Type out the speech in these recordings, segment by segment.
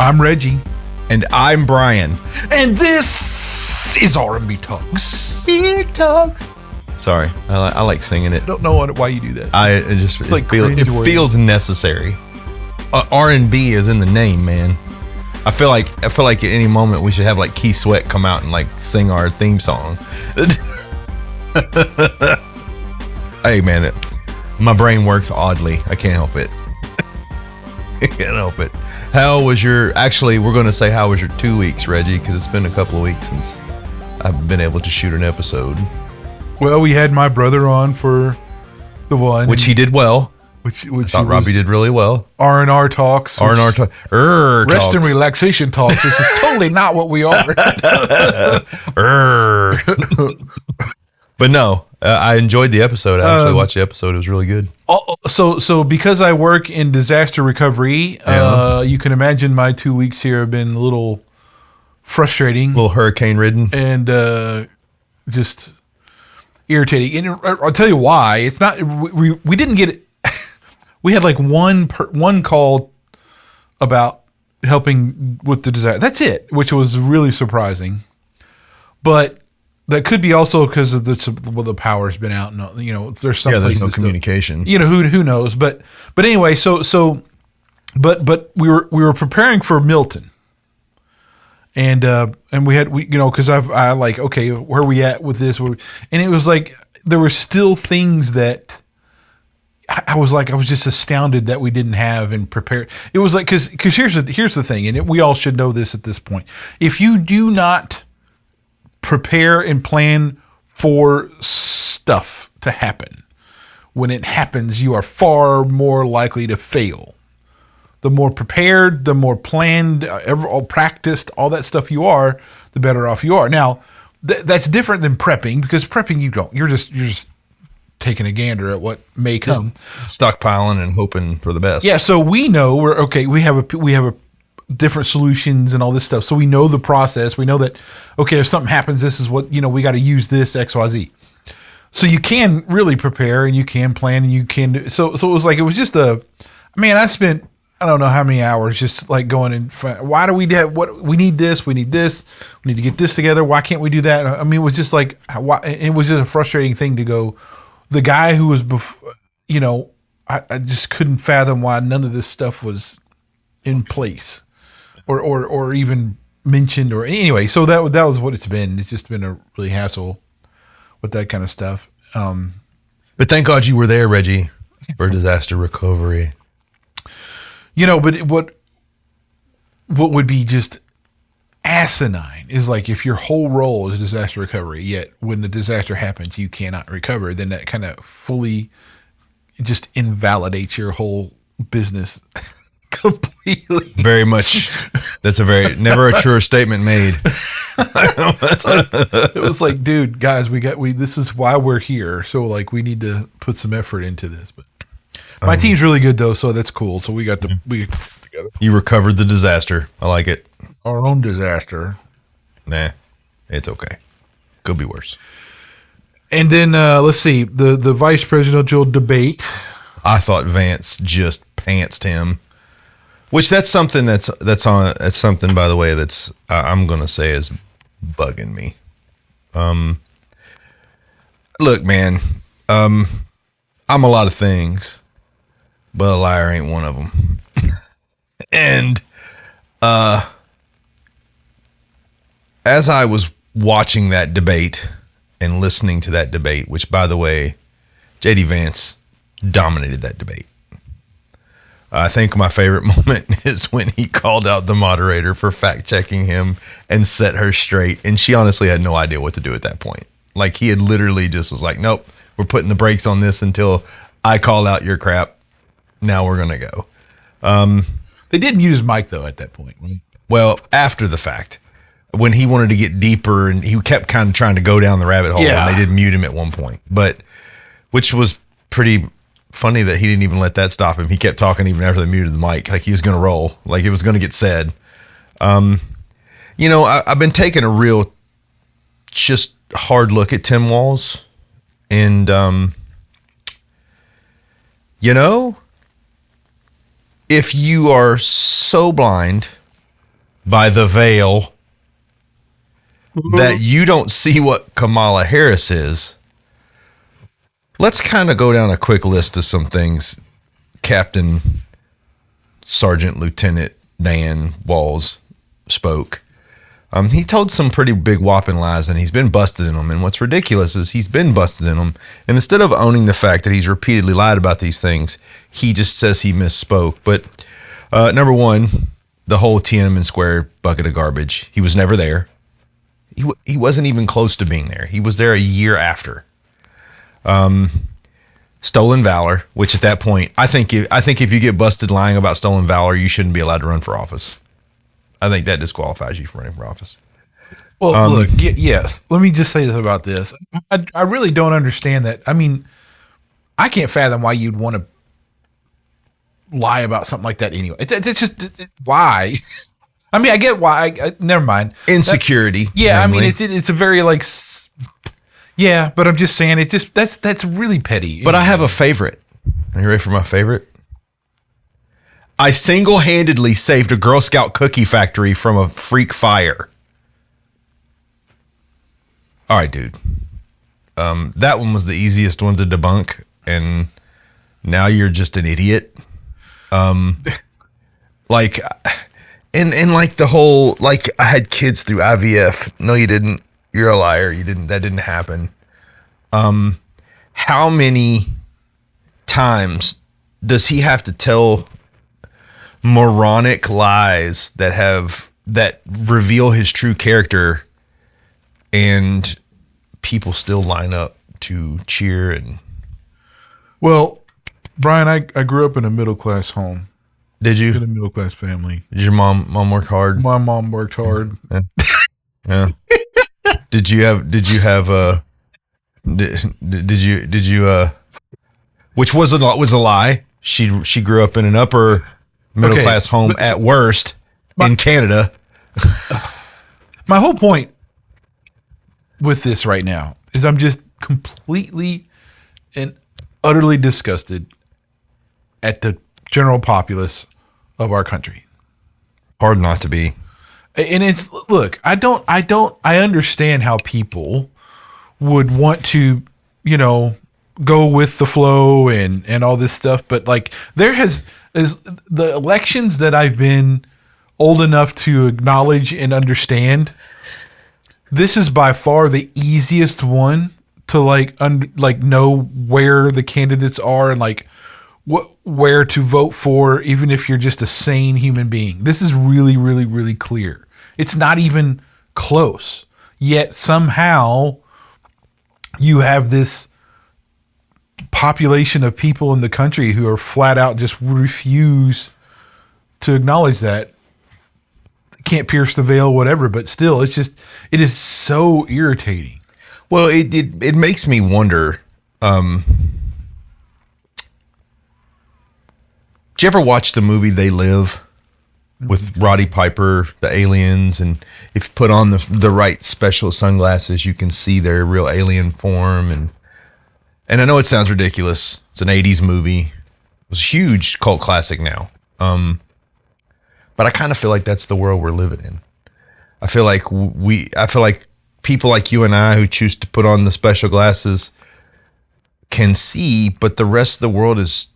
I'm Reggie. And I'm Brian. And this is R&B Talks. Big Talks. Sorry, I like singing it. I don't know why you do that. It feels necessary. R&B is in the name, man. I feel like at any moment we should have like Key Sweat come out and like sing our theme song. Hey man, my brain works oddly. I can't help it. I can't help it. How was your 2 weeks, Reggie? Because it's been a couple of weeks since I've been able to shoot an episode. Well, we had my brother on for the one, which he did well. Which I thought Robbie did really well. R&R Talks. R&R Talks. Rest and Relaxation Talks, which is totally not what we are. But no, I enjoyed the episode. I actually watched the episode. It was really good. So because I work in disaster recovery, you can imagine my 2 weeks here have been a little frustrating. A little hurricane-ridden. And just irritating. And I'll tell you why. It's not, we didn't get it. We had like one call about helping with the disaster. That's it, which was really surprising. But that could be also because of the power's been out, and there's some there's no communication. Who knows? But anyway, but we were preparing for Milton, and we because I like, okay, where are we at with this? And it was like there were still things that I was just astounded that we didn't have and prepare. It was like because here's the thing, and we all should know this at this point. If you do not prepare and plan for stuff to happen, when it happens, you are far more likely to fail. The more prepared, the more planned, all practiced, all that stuff you are, the better off you are. Now, that's different than prepping, because prepping you're just taking a gander at what may come, stockpiling and hoping for the best. Yeah, so we know we have a different solutions and all this stuff. So we know the process. We know that, okay, if something happens, this is what, we got to use this XYZ. So you can really prepare and you can plan and you can do. So it was just I spent, I don't know how many hours just like going and why do we have we need this, we need to get this together. Why can't we do that? I mean, it was just like, it was just a frustrating thing to go, the guy who was before, I just couldn't fathom why none of this stuff was in place. Or even mentioned, or anyway. So that was what it's been. It's just been a really hassle with that kind of stuff. But thank God you were there, Reggie, for disaster recovery. But what would be just asinine is like if your whole role is disaster recovery, yet when the disaster happens you cannot recover, then that kind of fully just invalidates your whole business. Completely. Very much. That's never a truer statement made. It was like, dude, guys, this is why we're here. So like, we need to put some effort into this. But my team's really good though, so that's cool. So we got together. You recovered the disaster. I like it. Our own disaster. Nah, it's okay. Could be worse. And then let's see, the vice presidential debate. I thought Vance just pantsed him. Which that's something that's something, by the way, that's I'm gonna say is bugging me. Look, man, I'm a lot of things, but a liar ain't one of them. And as I was watching that debate and listening to that debate, which, by the way, JD Vance dominated that debate. I think my favorite moment is when he called out the moderator for fact checking him and set her straight. And she honestly had no idea what to do at that point. Like, he had literally just was like, nope, we're putting the brakes on this until I call out your crap. Now we're going to go. They did mute his mic though at that point. Right? Well, after the fact, when he wanted to get deeper and he kept kind of trying to go down the rabbit hole, and they did mute him at one point, which was pretty funny that he didn't even let that stop him. He kept talking even after they muted the mic, like he was going to roll, like it was going to get said. I've been taking a real just hard look at Tim Walz, and if you are so blind by the veil that you don't see what Kamala Harris is, let's kind of go down a quick list of some things Captain Sergeant Lieutenant Dan Walls spoke. He told some pretty big whopping lies, and he's been busted in them. And what's ridiculous is he's been busted in them. And instead of owning the fact that he's repeatedly lied about these things, he just says he misspoke. But number one, the whole Tiananmen Square bucket of garbage. He was never there. He wasn't even close to being there. He was there a year after. Stolen valor, which at that point, I think if you get busted lying about stolen valor, you shouldn't be allowed to run for office. I think that disqualifies you from running for office. Well, look, yeah. Let me just say this about this. I really don't understand that. I mean, I can't fathom why you'd want to lie about something like that anyway. It's just why. I mean, I get why. Never mind. Insecurity. Yeah, normally. I mean, it's a very like. Yeah, but I'm just saying it. Just that's really petty. But I have a favorite. Are you ready for my favorite? I single-handedly saved a Girl Scout cookie factory from a freak fire. All right, dude. That one was the easiest one to debunk, and now you're just an idiot. Like, and like the whole, like, I had kids through IVF. No, you didn't. You're a liar. You didn't. That didn't happen. How many times does he have to tell moronic lies that reveal his true character, and people still line up to cheer? And well, Brian, I grew up in a middle class home. Did you? In a middle class family. Did your mom work hard? My mom worked hard. Yeah. Did you which was a lie. She grew up in an upper middle class home at worst in Canada. My whole point with this right now is I'm just completely and utterly disgusted at the general populace of our country. Hard not to be. And it's, look, I understand how people would want to, go with the flow and all this stuff. But like is the elections that I've been old enough to acknowledge and understand, this is by far the easiest one to know where the candidates are and like where to vote for, even if you're just a sane human being. This is really, really, really clear. It's not even close. Yet somehow you have this population of people in the country who are flat out just refuse to acknowledge that. Can't pierce the veil, whatever, but still, it is so irritating. Well, it makes me wonder. Did you ever watch the movie They Live with Roddy Piper, the aliens? And if you put on the right special sunglasses, you can see their real alien form. And I know it sounds ridiculous. It's an 80s movie. It was a huge cult classic now. But I kind of feel like that's the world we're living in. I feel like people like you and I who choose to put on the special glasses can see, but the rest of the world is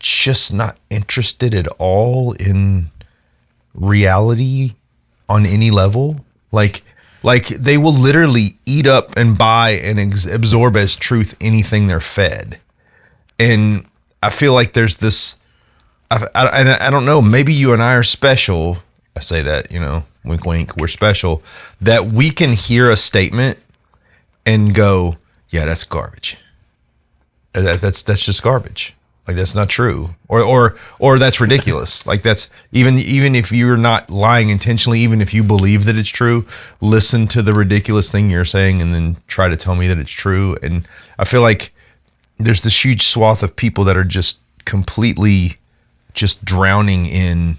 just not interested at all in reality on any level. Like they will literally eat up and buy and absorb as truth anything they're fed. And I feel like there's this, I don't know, maybe you and I are special. I say that, wink, wink, we're special, that we can hear a statement and go, yeah, that's garbage. That's just garbage. Like, that's not true. Or that's ridiculous. Like, that's even if you're not lying intentionally, even if you believe that it's true, listen to the ridiculous thing you're saying and then try to tell me that it's true. And I feel like there's this huge swath of people that are just completely just drowning in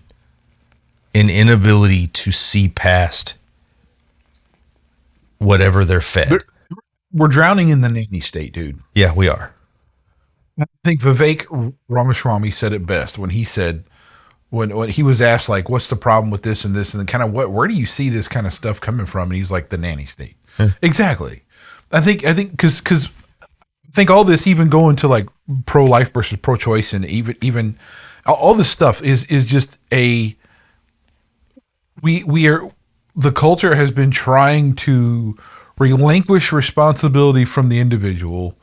an inability to see past whatever they're fed. We're drowning in the nanny state, dude. Yeah, we are. I think Vivek Ramaswamy said it best when he said, when he was asked like, what's the problem with this and this, and then kind of where do you see this kind of stuff coming from? And he's like, the nanny state. Exactly. I think because I think all this, even going to like pro-life versus pro-choice, and even all this stuff is just we are, the culture has been trying to relinquish responsibility from the individual,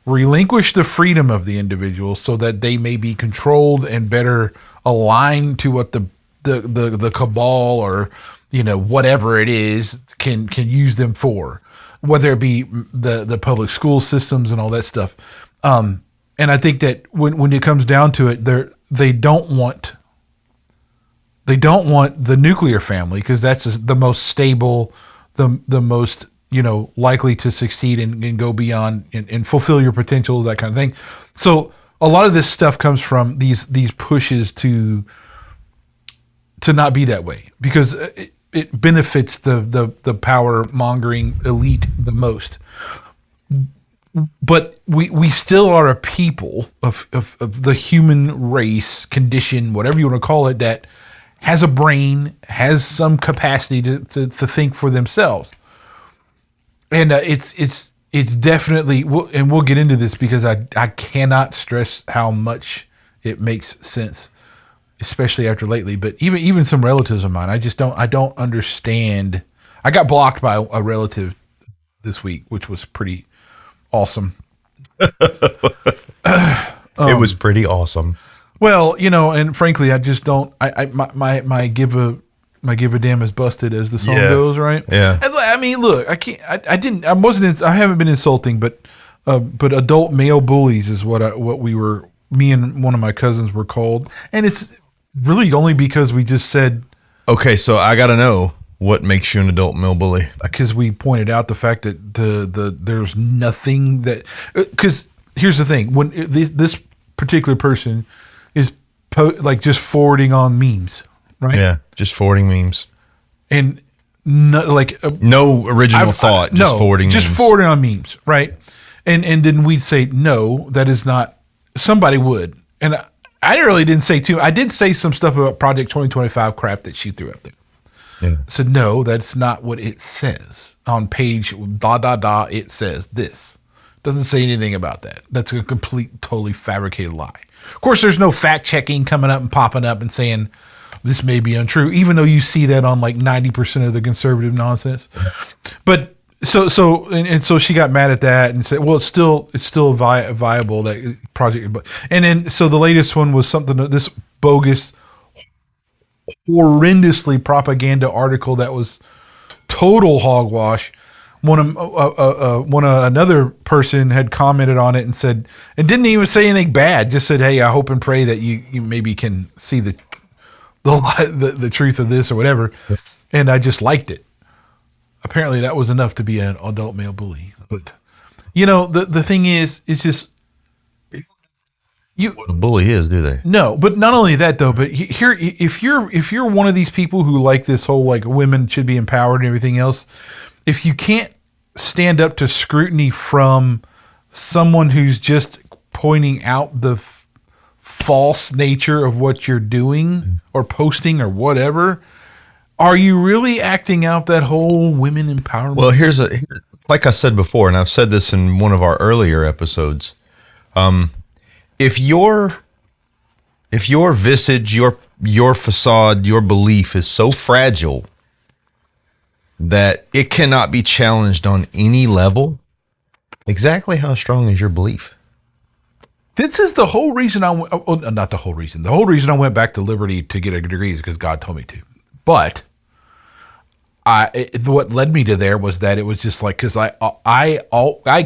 relinquish the freedom of the individual so that they may be controlled and better aligned to what the cabal or, whatever it is can use them for, whether it be the public school systems and all that stuff. And I think that when it comes down to it, they don't want the nuclear family, because that's the most stable, the most, likely to succeed and go beyond and fulfill your potentials, that kind of thing. So a lot of this stuff comes from these pushes to not be that way, because it benefits the power mongering elite the most. But we still are a people of the human race condition, whatever you want to call it, that has a brain, has some capacity to think for themselves. And it's definitely, and we'll get into this, because I cannot stress how much it makes sense, especially after lately. But even some relatives of mine, I don't understand. I got blocked by a relative this week, which was pretty awesome. It was pretty awesome. Well, and frankly, I just don't. My give a damn is busted, as the song goes, right? Yeah. And I mean, look, I can't. I didn't. I wasn't. I haven't been insulting, but adult male bullies is what we were. Me and one of my cousins were called, and it's really only because we just said. Okay, so I got to know what makes you an adult male bully. Because we pointed out the fact that there's nothing that. Because here's the thing: when this particular person is just forwarding on memes, right? Yeah, just forwarding memes, and no original thought, just forwarding memes. Just forwarding on memes, right? And then we'd say, no, that is not. Somebody would, and I really didn't say too. I did say some stuff about Project 2025 crap that she threw up there. Yeah. So no, that's not what it says on page . It says this. Doesn't say anything about that. That's a totally fabricated lie. Of course, there's no fact checking coming up and popping up and saying this may be untrue, even though you see that on like 90% of the conservative nonsense. But so she got mad at that and said, well, it's still viable, that project. And then so the latest one was something, this bogus, horrendously propaganda article that was total hogwash. Another person had commented on it and said, and didn't even say anything bad, just said, hey, I hope and pray that you maybe can see the truth of this or whatever. And I just liked it. Apparently that was enough to be an adult male bully. But the thing is, it's just what a bully is, do they? No, but not only that though, but here, if you're one of these people who like this whole like women should be empowered and everything else, if you can't stand up to scrutiny from someone who's just pointing out the false nature of what you're doing or posting or whatever, are you really acting out that whole women empowerment? Well, like I said before, and I've said this in one of our earlier episodes, if your visage, your facade, your belief is so fragile that it cannot be challenged on any level, exactly how strong is your belief? This is the whole reason not the whole reason. The whole reason I went back to Liberty to get a degree is because God told me to. But what led me to there was that it was just like, because I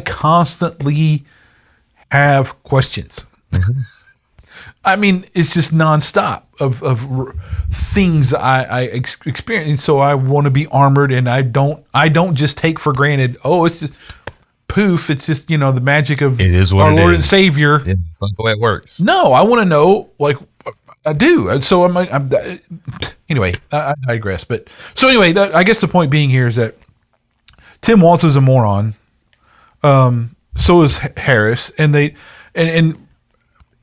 constantly have questions. Mm-hmm. I mean, it's just nonstop of things I experience. And so I want to be armored, and I don't just take for granted, oh, it's just poof. It's just, the magic of it is what our it Lord is. and Savior. Yeah, it's not the way it works. No, I want to know, like, I do. And so anyway, I digress. But so anyway, I guess the point being here is that Tim Walz is a moron. So is Harris, and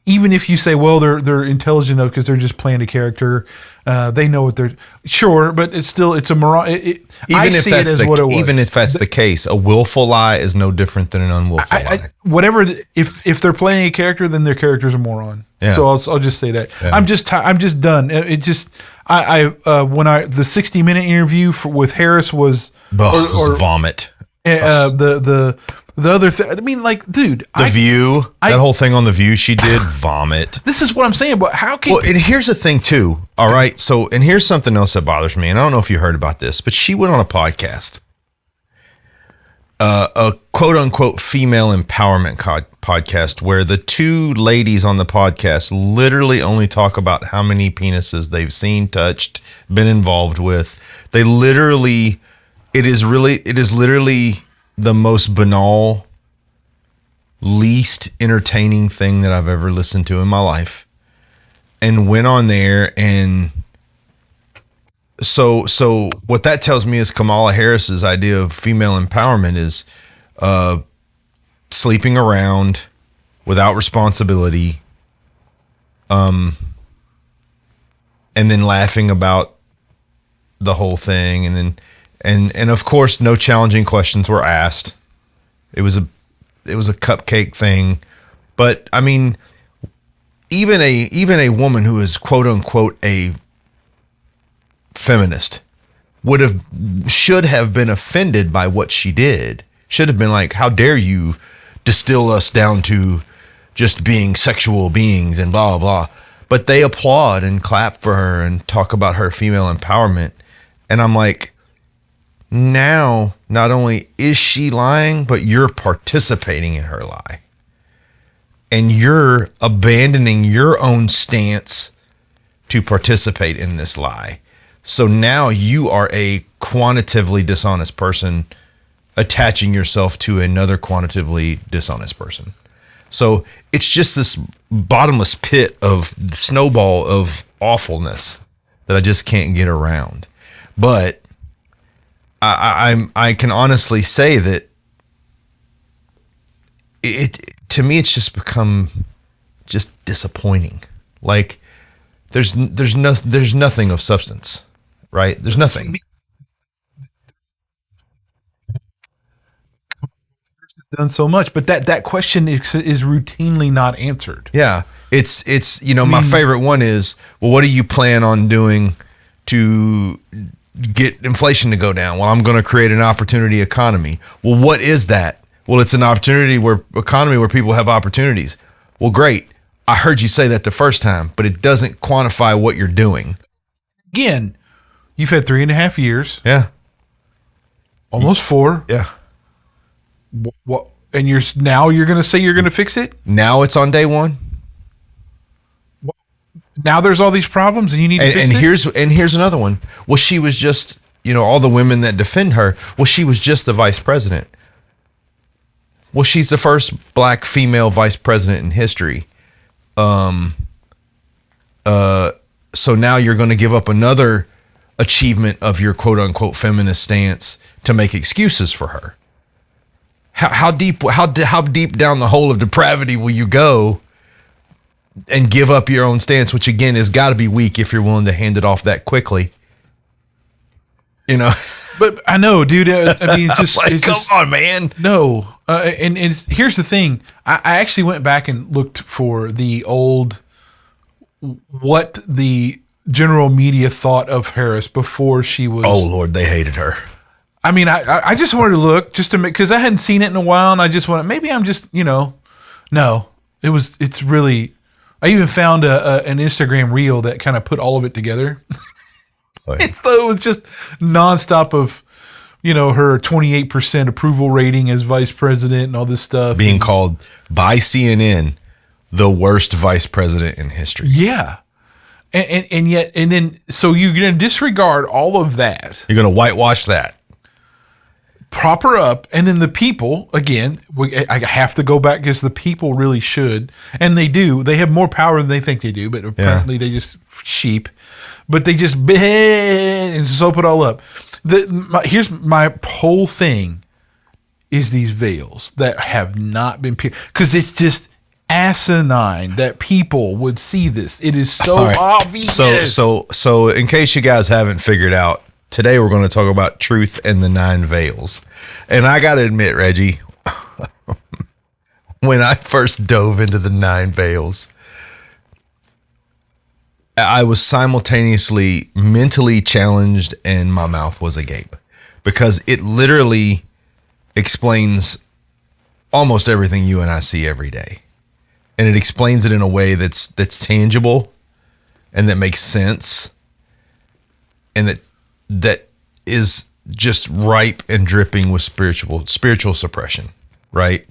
even if you say, well, they're intelligent enough because they're just playing a character, they know what they're sure, but it's a mirage. Even if that's the case, a willful lie is no different than an unwillful lie. Whatever, if they're playing a character, then their character's a moron. Yeah. So I'll just say that. Yeah. I'm just done. It just when the 60-minute interview with Harris was vomit. The other thing, I mean, like, dude, The View, that whole thing on The View, she did vomit. This is what I'm saying, but how can... Well, and here's the thing, too, all right? So, and here's something else that bothers me, and I don't know if you heard about this, but she went on a podcast, a quote-unquote female empowerment podcast, where the two ladies on the podcast literally only talk about how many penises they've seen, touched, been involved with. They literally... It is literally the most banal, least entertaining thing that I've ever listened to in my life. And went on there, and so what that tells me is Kamala Harris's idea of female empowerment is sleeping around without responsibility, and then laughing about the whole thing, and then and of course no challenging questions were asked. It was a cupcake thing. But I mean, even a woman who is quote unquote a feminist should have been offended by what she did. Should have been like, how dare you distill us down to just being sexual beings and blah, blah, blah. But they applaud and clap for her and talk about her female empowerment. And I'm like, now, not only is she lying, but you're participating in her lie. And you're abandoning your own stance to participate in this lie. So now you are a quantitatively dishonest person attaching yourself to another quantitatively dishonest person. So it's just this bottomless pit of snowball of awfulness that I just can't get around. But I can honestly say that to me it's just become just disappointing. Like there's nothing of substance, right? There's nothing. Done so much, but that question is routinely not answered. Yeah, it's my favorite one is, well, what do you plan on doing to get inflation to go down? Well, I'm going to create an opportunity economy. Well, what is that? Well, it's an opportunity economy where people have opportunities. Well, great. I heard you say that the first time, but it doesn't quantify what you're doing. Again, you've had 3.5 years. Yeah. Almost 4. Yeah. What? And you're going to say you're going to fix it? Now it's on day one. Now there's all these problems and you need to fix it? And here's another one. Well, she was just, all the women that defend her, well, she was just the vice president. Well, she's the first black female vice president in history. So now you're going to give up another achievement of your quote unquote feminist stance to make excuses for her. How deep down the hole of depravity will you go and give up your own stance, which again has got to be weak if you're willing to hand it off that quickly. But I know, dude. I mean, it's just come on, man. No, and here's the thing. I actually went back and looked for the old what the general media thought of Harris before she was. Oh Lord, they hated her. I mean, I just wanted to look just to make, because I hadn't seen it in a while, and I just wanted, maybe I'm just no, it's really. I even found an Instagram reel that kind of put all of it together. And so it was just nonstop of, her 28% approval rating as vice president and all this stuff. Being called by CNN the worst vice president in history. Yeah. And then, so you're going to disregard all of that. You're going to whitewash that. Prop her up, and then the people, again, I have to go back because the people really should, and they do. They have more power than they think they do, but apparently they just sheep. But they just and soap it all up. Here's my whole thing is these veils that have not been pierced, because it's just asinine that people would see this. It is so All right. obvious. So in case you guys haven't figured out, today we're going to talk about truth and the 9 veils. And I got to admit, Reggie, when I first dove into the 9 veils, I was simultaneously mentally challenged and my mouth was agape, because it literally explains almost everything you and I see every day. And it explains it in a way that's tangible and that makes sense, and that is just ripe and dripping with spiritual suppression, right?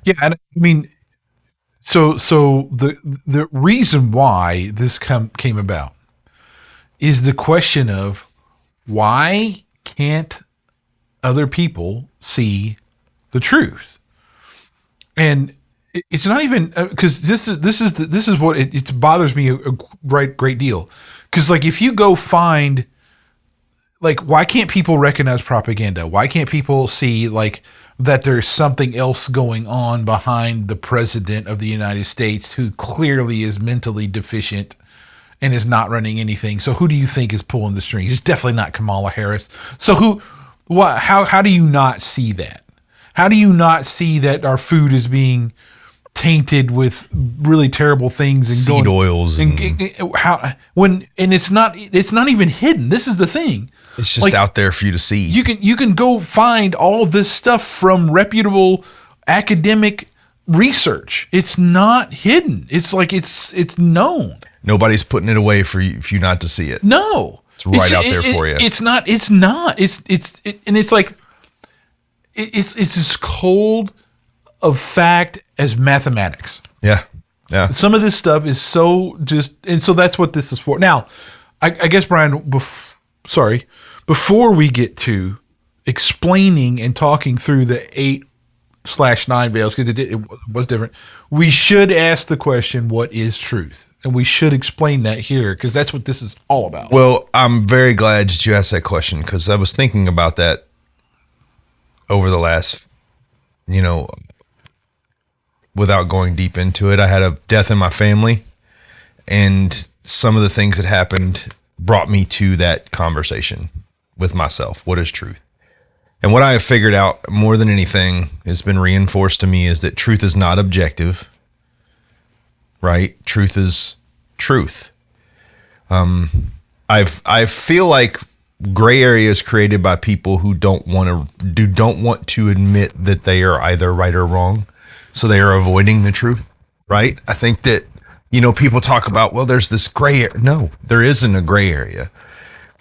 Yeah, and I mean, so the reason why this came about is the question of why can't other people see the truth? And it's not even because this is what it bothers me a great deal. Because like if you go find, like, why can't people recognize propaganda? Why can't people see like that there's something else going on behind the president of the United States who clearly is mentally deficient and is not running anything? So who do you think is pulling the strings? It's definitely not Kamala Harris. So how do you not see that? How do you not see that our food is being tainted with really terrible things and seed oils and it's not even hidden. This is the thing. It's just like, out there for you to see. You can go find all of this stuff from reputable academic research. It's not hidden. It's like it's known. Nobody's putting it away for you not to see it. No. It's right out there for you. It's not. And it's like it's as cold of fact as mathematics. Yeah. Yeah. Some of this stuff is so and so that's what this is for. Now, I guess, Brian, before we get to explaining and talking through the 8/9 veils, because it was different, we should ask the question, what is truth? And we should explain that here, because that's what this is all about. Well, I'm very glad that you asked that question, because I was thinking about that over the last, without going deep into it. I had a death in my family, and some of the things that happened brought me to that conversation with myself. What is truth? And what I have figured out more than anything has been reinforced to me is that truth is not objective, right? Truth is truth. I feel like gray areas created by people who don't want to admit that they are either right or wrong. So they are avoiding the truth, right? I think that, people talk about, well, there's this gray area. No, there isn't a gray area.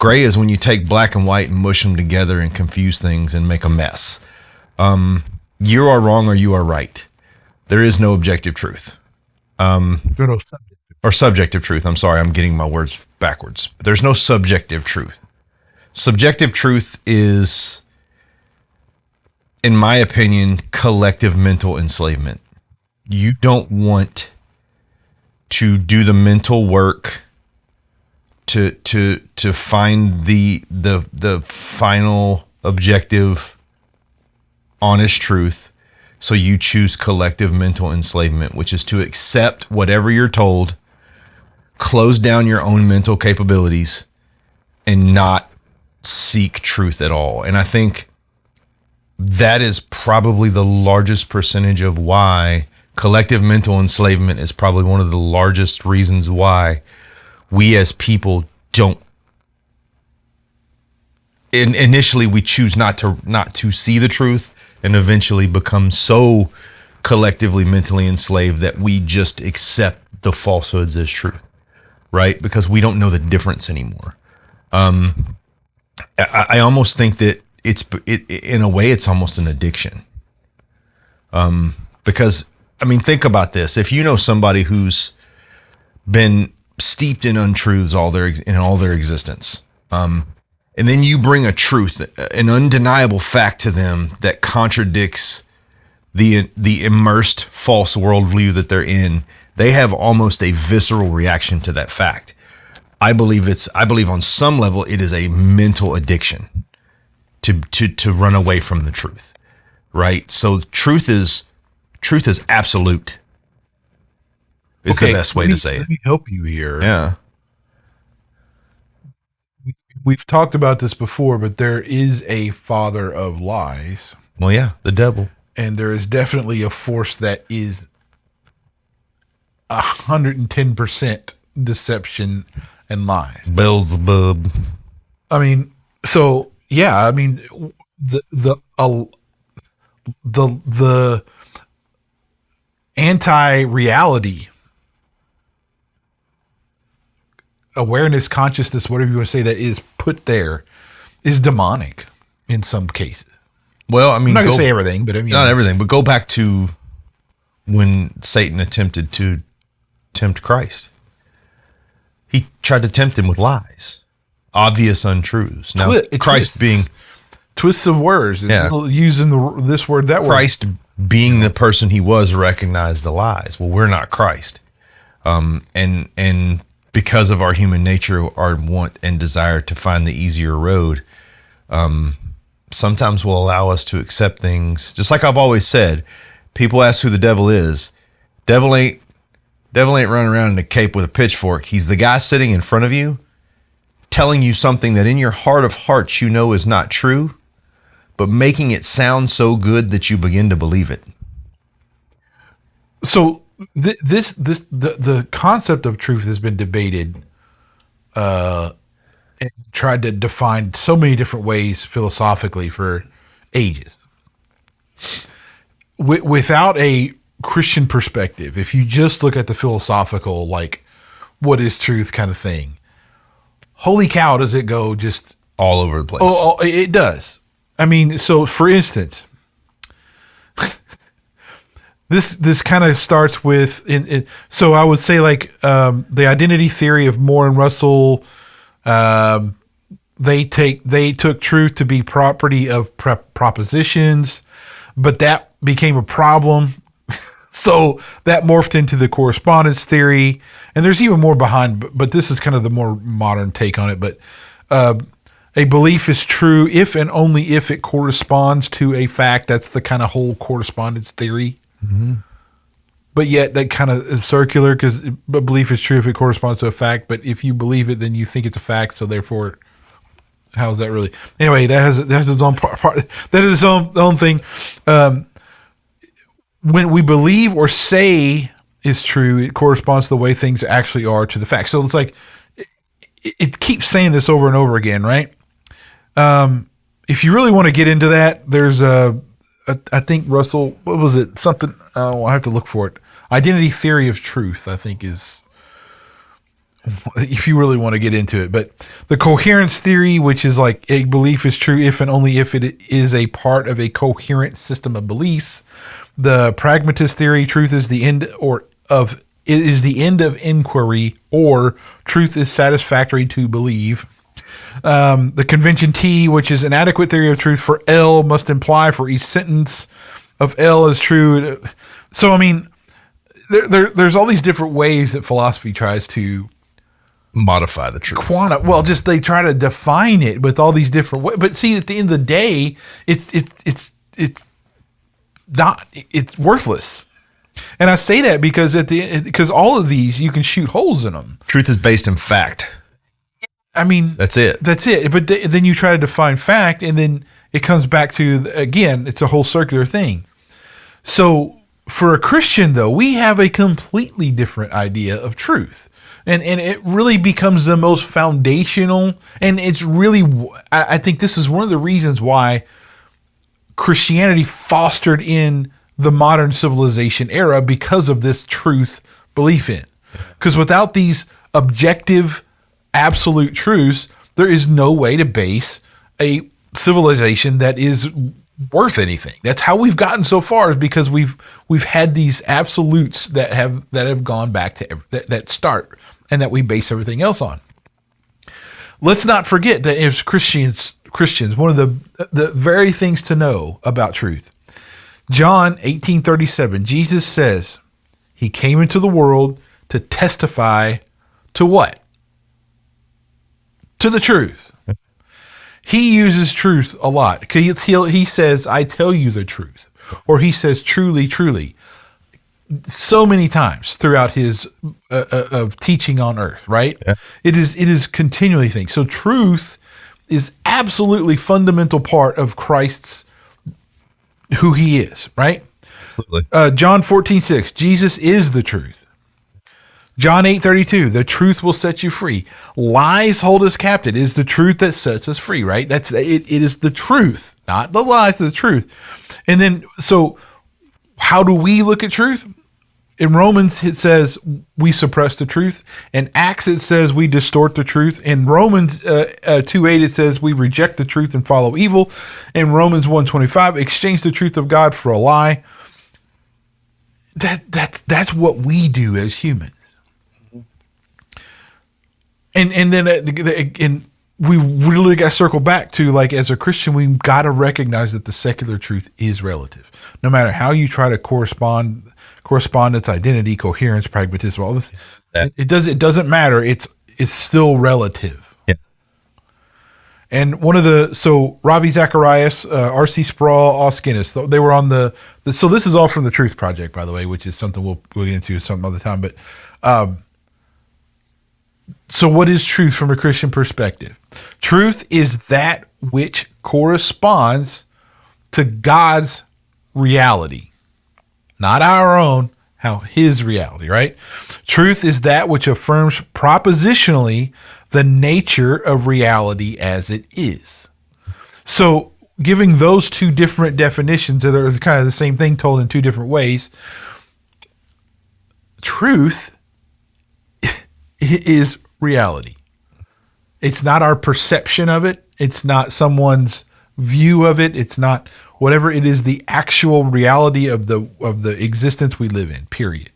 Gray is when you take black and white and mush them together and confuse things and make a mess. You are wrong or you are right. There is no objective truth. Or subjective truth. I'm sorry, I'm getting my words backwards. There's no subjective truth. Subjective truth is, in my opinion, collective mental enslavement. You don't want to do the mental work to find the final objective honest truth. So you choose collective mental enslavement, which is to accept whatever you're told, close down your own mental capabilities, and not seek truth at all. And I think that is probably the largest percentage of why collective mental enslavement is probably one of the largest reasons why we as people don't. Initially, we choose not to see the truth, and eventually become so collectively mentally enslaved that we just accept the falsehoods as truth, right? Because we don't know the difference anymore. I almost think that in a way, it's almost an addiction. Because, think about this. If you know somebody who's been steeped in untruths in all their existence, and then you bring a truth, an undeniable fact to them that contradicts the immersed false worldview that they're in, they have almost a visceral reaction to that fact. I believe on some level it is a mental addiction to run away from the truth, right? So truth is absolute. is the best way to say it. Let me help you here. Yeah. We've talked about this before, but there is a father of lies. Well, yeah, the devil. And there is definitely a force that is 110% deception and lies. Beelzebub. I mean, so yeah, I mean, the anti-reality, awareness, consciousness, whatever you want to say, that is put there is demonic in some cases. Well, I mean, I'm not going to say everything, but I mean, not everything, but go back to when Satan attempted to tempt Christ. He tried to tempt him with lies, obvious untruths. Now, Christ being twists of words, using this word, that word. Christ being the person he was, recognized the lies. Well, we're not Christ, and because of our human nature, our want and desire to find the easier road, sometimes will allow us to accept things. Just like I've always said, people ask who the devil is. Devil ain't running around in a cape with a pitchfork. He's the guy sitting in front of you, telling you something that in your heart of hearts you know is not true, but making it sound so good that you begin to believe it. So the concept of truth has been debated and tried to define so many different ways philosophically for ages. Without a Christian perspective, if you just look at the philosophical, like, what is truth kind of thing, holy cow, does it go just all over the place? Oh, it does. I mean, so for instance, this kind of starts with, so I would say, like, the identity theory of Moore and Russell, they took truth to be property of propositions, but that became a problem. So that morphed into the correspondence theory, and there's even more behind, but this is kind of the more modern take on it. But a belief is true if and only if it corresponds to a fact. That's the kind of whole correspondence theory. Mm-hmm. But yet that kind of is circular, because a belief is true if it corresponds to a fact. But if you believe it, then you think it's a fact. So therefore, how is that really? Anyway, that has its own part. That is its own thing. When we believe or say is true, it corresponds to the way things actually are to the fact. So it's like, it keeps saying this over and over again, right? If you really want to get into that, there's I think Russell, what was it? Something, I have to look for it. Identity theory of truth, I think, is, if you really want to get into it. But the coherence theory, which is like a belief is true if and only if it is a part of a coherent system of beliefs. The pragmatist theory, truth is the end of inquiry, or truth is satisfactory to believe. The convention T, which is an adequate theory of truth for L, must imply for each sentence of L is true. So, I mean, there's all these different ways that philosophy tries to modify the truth. They try to define it with all these different ways. But see, at the end of the day, it's worthless. And I say that because all of these, you can shoot holes in them. Truth is based in fact. I mean, that's it. But then you try to define fact, and then it comes back to, again, it's a whole circular thing. So for a Christian, though, we have a completely different idea of truth. And it really becomes the most foundational. And it's really, I think this is one of the reasons why Christianity fostered in the modern civilization era, because of this truth belief in. Because without these objective, absolute truths, there is no way to base a civilization that is worth anything. That's how we've gotten so far, is because we've had these absolutes that have gone back to that start, and that we base everything else on. Let's not forget that as Christians, one of the very things to know about truth. John 18:37, Jesus says he came into the world to testify to what? To the truth. He uses truth a lot. He says, I tell you the truth. Or he says, truly, truly. so many times throughout his of teaching on earth, right? Yeah. It is continually things. So truth is absolutely fundamental part of Christ's who he is, right? Absolutely. John 14:6, Jesus is the truth. John 8:32, the truth will set you free. Lies hold us captive. It is the truth that sets us free, right? That's it. It is the truth, not the lies, the truth. And then, so how do we look at truth? In Romans, it says we suppress the truth. In Acts, it says we distort the truth. In Romans 2:8, it says we reject the truth and follow evil. In Romans 1:25, exchange the truth of God for a lie. That's what we do as humans. And then we really got to circle back to, like, as a Christian, we got to recognize that the secular truth is relative. No matter how you try to correspondence, identity, coherence, pragmatism, all this, it doesn't matter. It's still relative. Yeah. And so Ravi Zacharias, R.C. Sproul, Os Guinness, they were on so this is all from the Truth Project, by the way, which is something we'll get into some other time. But so what is truth from a Christian perspective? Truth is that which corresponds to God's reality, not our own, his reality, right? Truth is that which affirms propositionally the nature of reality as it is. So giving those two different definitions that are kind of the same thing told in two different ways, truth is reality. It's not our perception of it. It's not someone's view of it. It's not whatever. It is the actual reality of the existence we live in, period.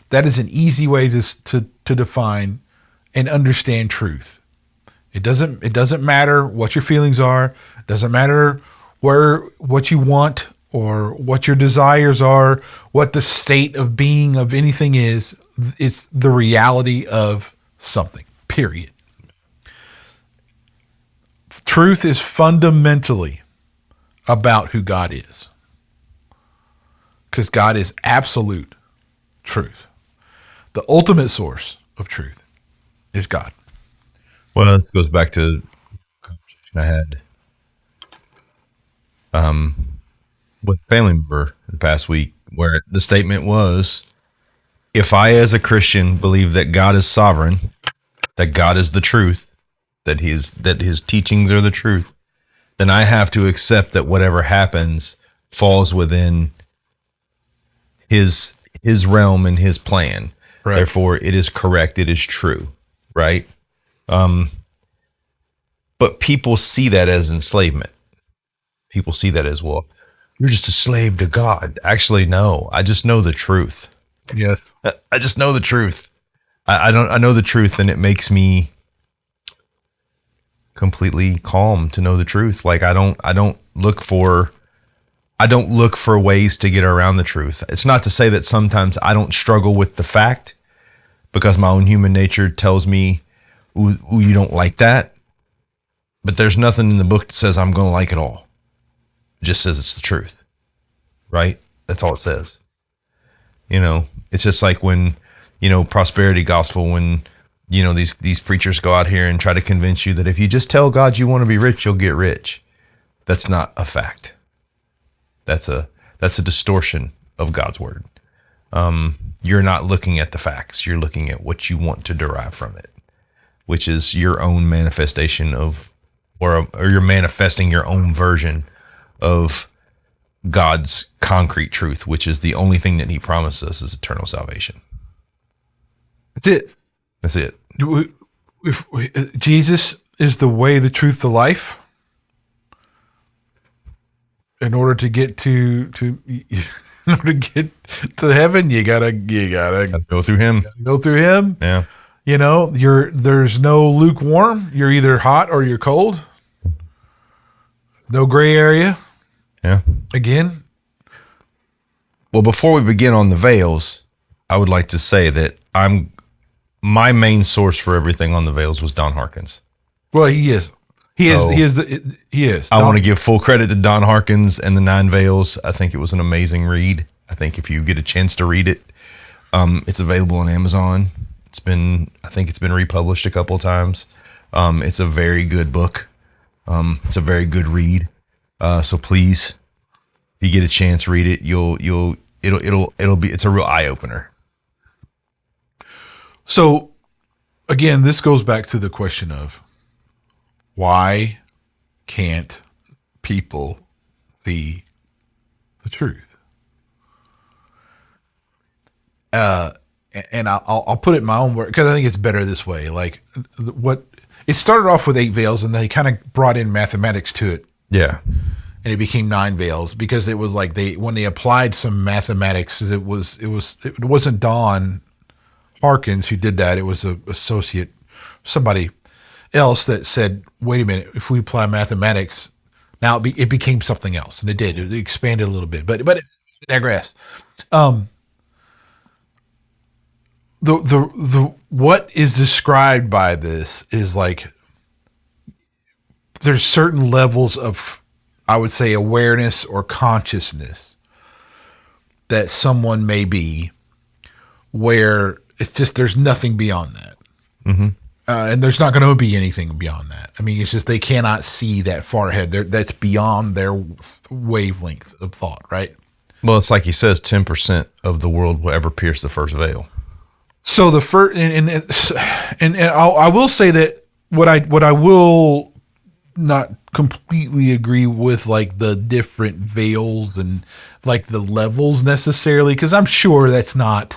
That is an easy way to define and understand truth. It doesn't matter what your feelings are. It doesn't matter what you want or what your desires are, what the state of being of anything is. It's the reality of something, period. Truth is fundamentally about who God is, because God is absolute truth. The ultimate source of truth is God. Well, it goes back to a conversation I had with a family member the past week, where the statement was, if I as a Christian believe that God is sovereign, that God is the truth, that his teachings are the truth, then I have to accept that whatever happens falls within his realm and his plan. Right. Therefore, it is correct. It is true. Right. But people see that as enslavement. People see that as, well, you're just a slave to God. Actually, no, I just know the truth. Yeah. I just know the truth. I know the truth, and it makes me completely calm to know the truth. Like I don't look for ways to get around the truth. It's not to say that sometimes I don't struggle with the fact, because my own human nature tells me, ooh, you don't like that. But there's nothing in the book that says I'm going to like it all. It just says it's the truth, right? That's all it says. It's just like when, prosperity gospel, when, these preachers go out here and try to convince you that if you just tell God you want to be rich, you'll get rich. That's not a fact. That's a distortion of God's word. You're not looking at the facts. You're looking at what you want to derive from it, which is your own manifestation of, or you're manifesting your own version of God's concrete truth, which is the only thing that he promised us is eternal salvation. That's it. If Jesus is the way, the truth, the life, in order to get to heaven, you gotta go through him. Go through him. Yeah. There's no lukewarm. You're either hot or you're cold. No gray area. Yeah. Again. Well, before we begin on the veils, I would like to say that my main source for everything on the veils was Don Harkins. Well, he is. He is. I want to give full credit to Don Harkins and the 9 Veils. I think it was an amazing read. I think if you get a chance to read it, it's available on Amazon. I think it's been republished a couple of times. It's a very good book. It's a very good read. So please, if you get a chance, read it. It's a real eye opener. So again, this goes back to the question of why can't people see the truth? And I'll put it in my own word because I think it's better this way. Like what it started off with 8 veils, and they kind of brought in mathematics to it. Yeah, and it became 9 veils because it was like when they applied some mathematics, it wasn't Don Harkins who did that. It was a associate, somebody else that said, "Wait a minute, if we apply mathematics, now it became something else," and it did. It expanded a little bit, but it digress. The what is described by this is like there's certain levels of, I would say, awareness or consciousness that someone may be where it's just there's nothing beyond that. Mm-hmm. And there's not going to be anything beyond that. I mean, it's just they cannot see that far ahead. That's beyond their wavelength of thought, right? Well, it's like he says, 10% of the world will ever pierce the first veil. So the first, and I will say that what I will not completely agree with, like the different veils and like the levels necessarily, because I'm sure that's kind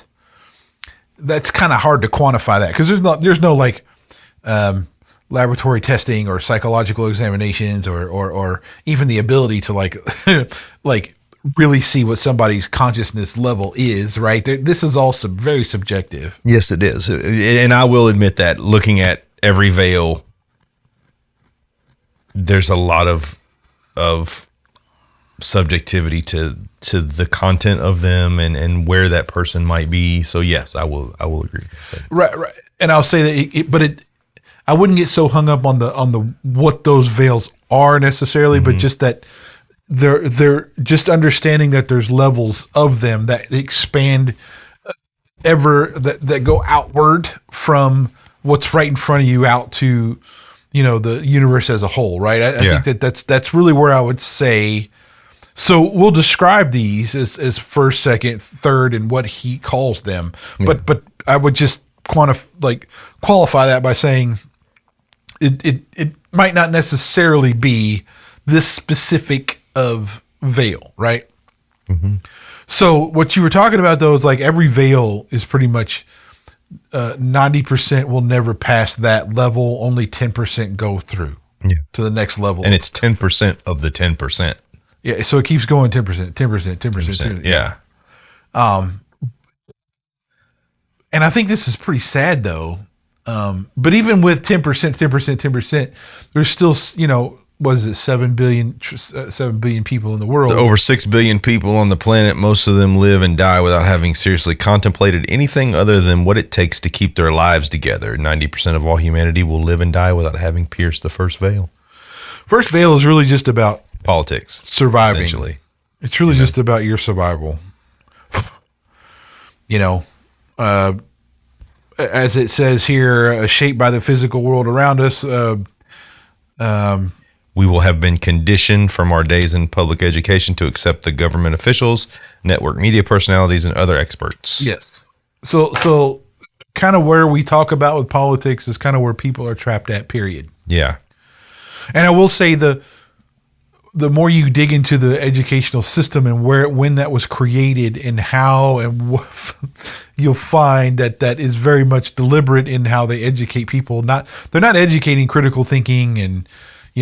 of hard to quantify that because there's no like laboratory testing or psychological examinations or even the ability to like like really see what somebody's consciousness level is, right? This is all very subjective. Yes, it is. And I will admit that looking at every veil, there's a lot of subjectivity to the content of them and where that person might be. So yes, I will agree with that. Right. And I'll say that I wouldn't get so hung up on the what those veils are necessarily, but just that they're just understanding that there's levels of them that expand that go outward from what's right in front of you out to, the universe as a whole, right? I think that's really where I would say. So we'll describe these as first, second, third, and what he calls them. Yeah. But I would just qualify that by saying it might not necessarily be this specific of veil, right? Mm-hmm. So what you were talking about though is like every veil is pretty much 90% will never pass that level. Only 10% go through to the next level, and it's 10% of the 10%. Yeah, so it keeps going 10%, 10%, 10%. Yeah. And I think this is pretty sad though. But even with 10%, 10%, there's still, what is it, 7 billion people in the world. So over 6 billion people on the planet, most of them live and die without having seriously contemplated anything other than what it takes to keep their lives together. 90% of all humanity will live and die without having pierced the first veil. First veil is really just about politics, surviving. Essentially. It's really just about your survival. As it says here, shaped by the physical world around us, we will have been conditioned from our days in public education to accept the government officials, network media personalities, and other experts. Yes. So kind of where we talk about with politics is kind of where people are trapped at, period. Yeah. And I will say the more you dig into the educational system and when that was created and how and what, you'll find that is very much deliberate in how they educate people. They're not educating critical thinking and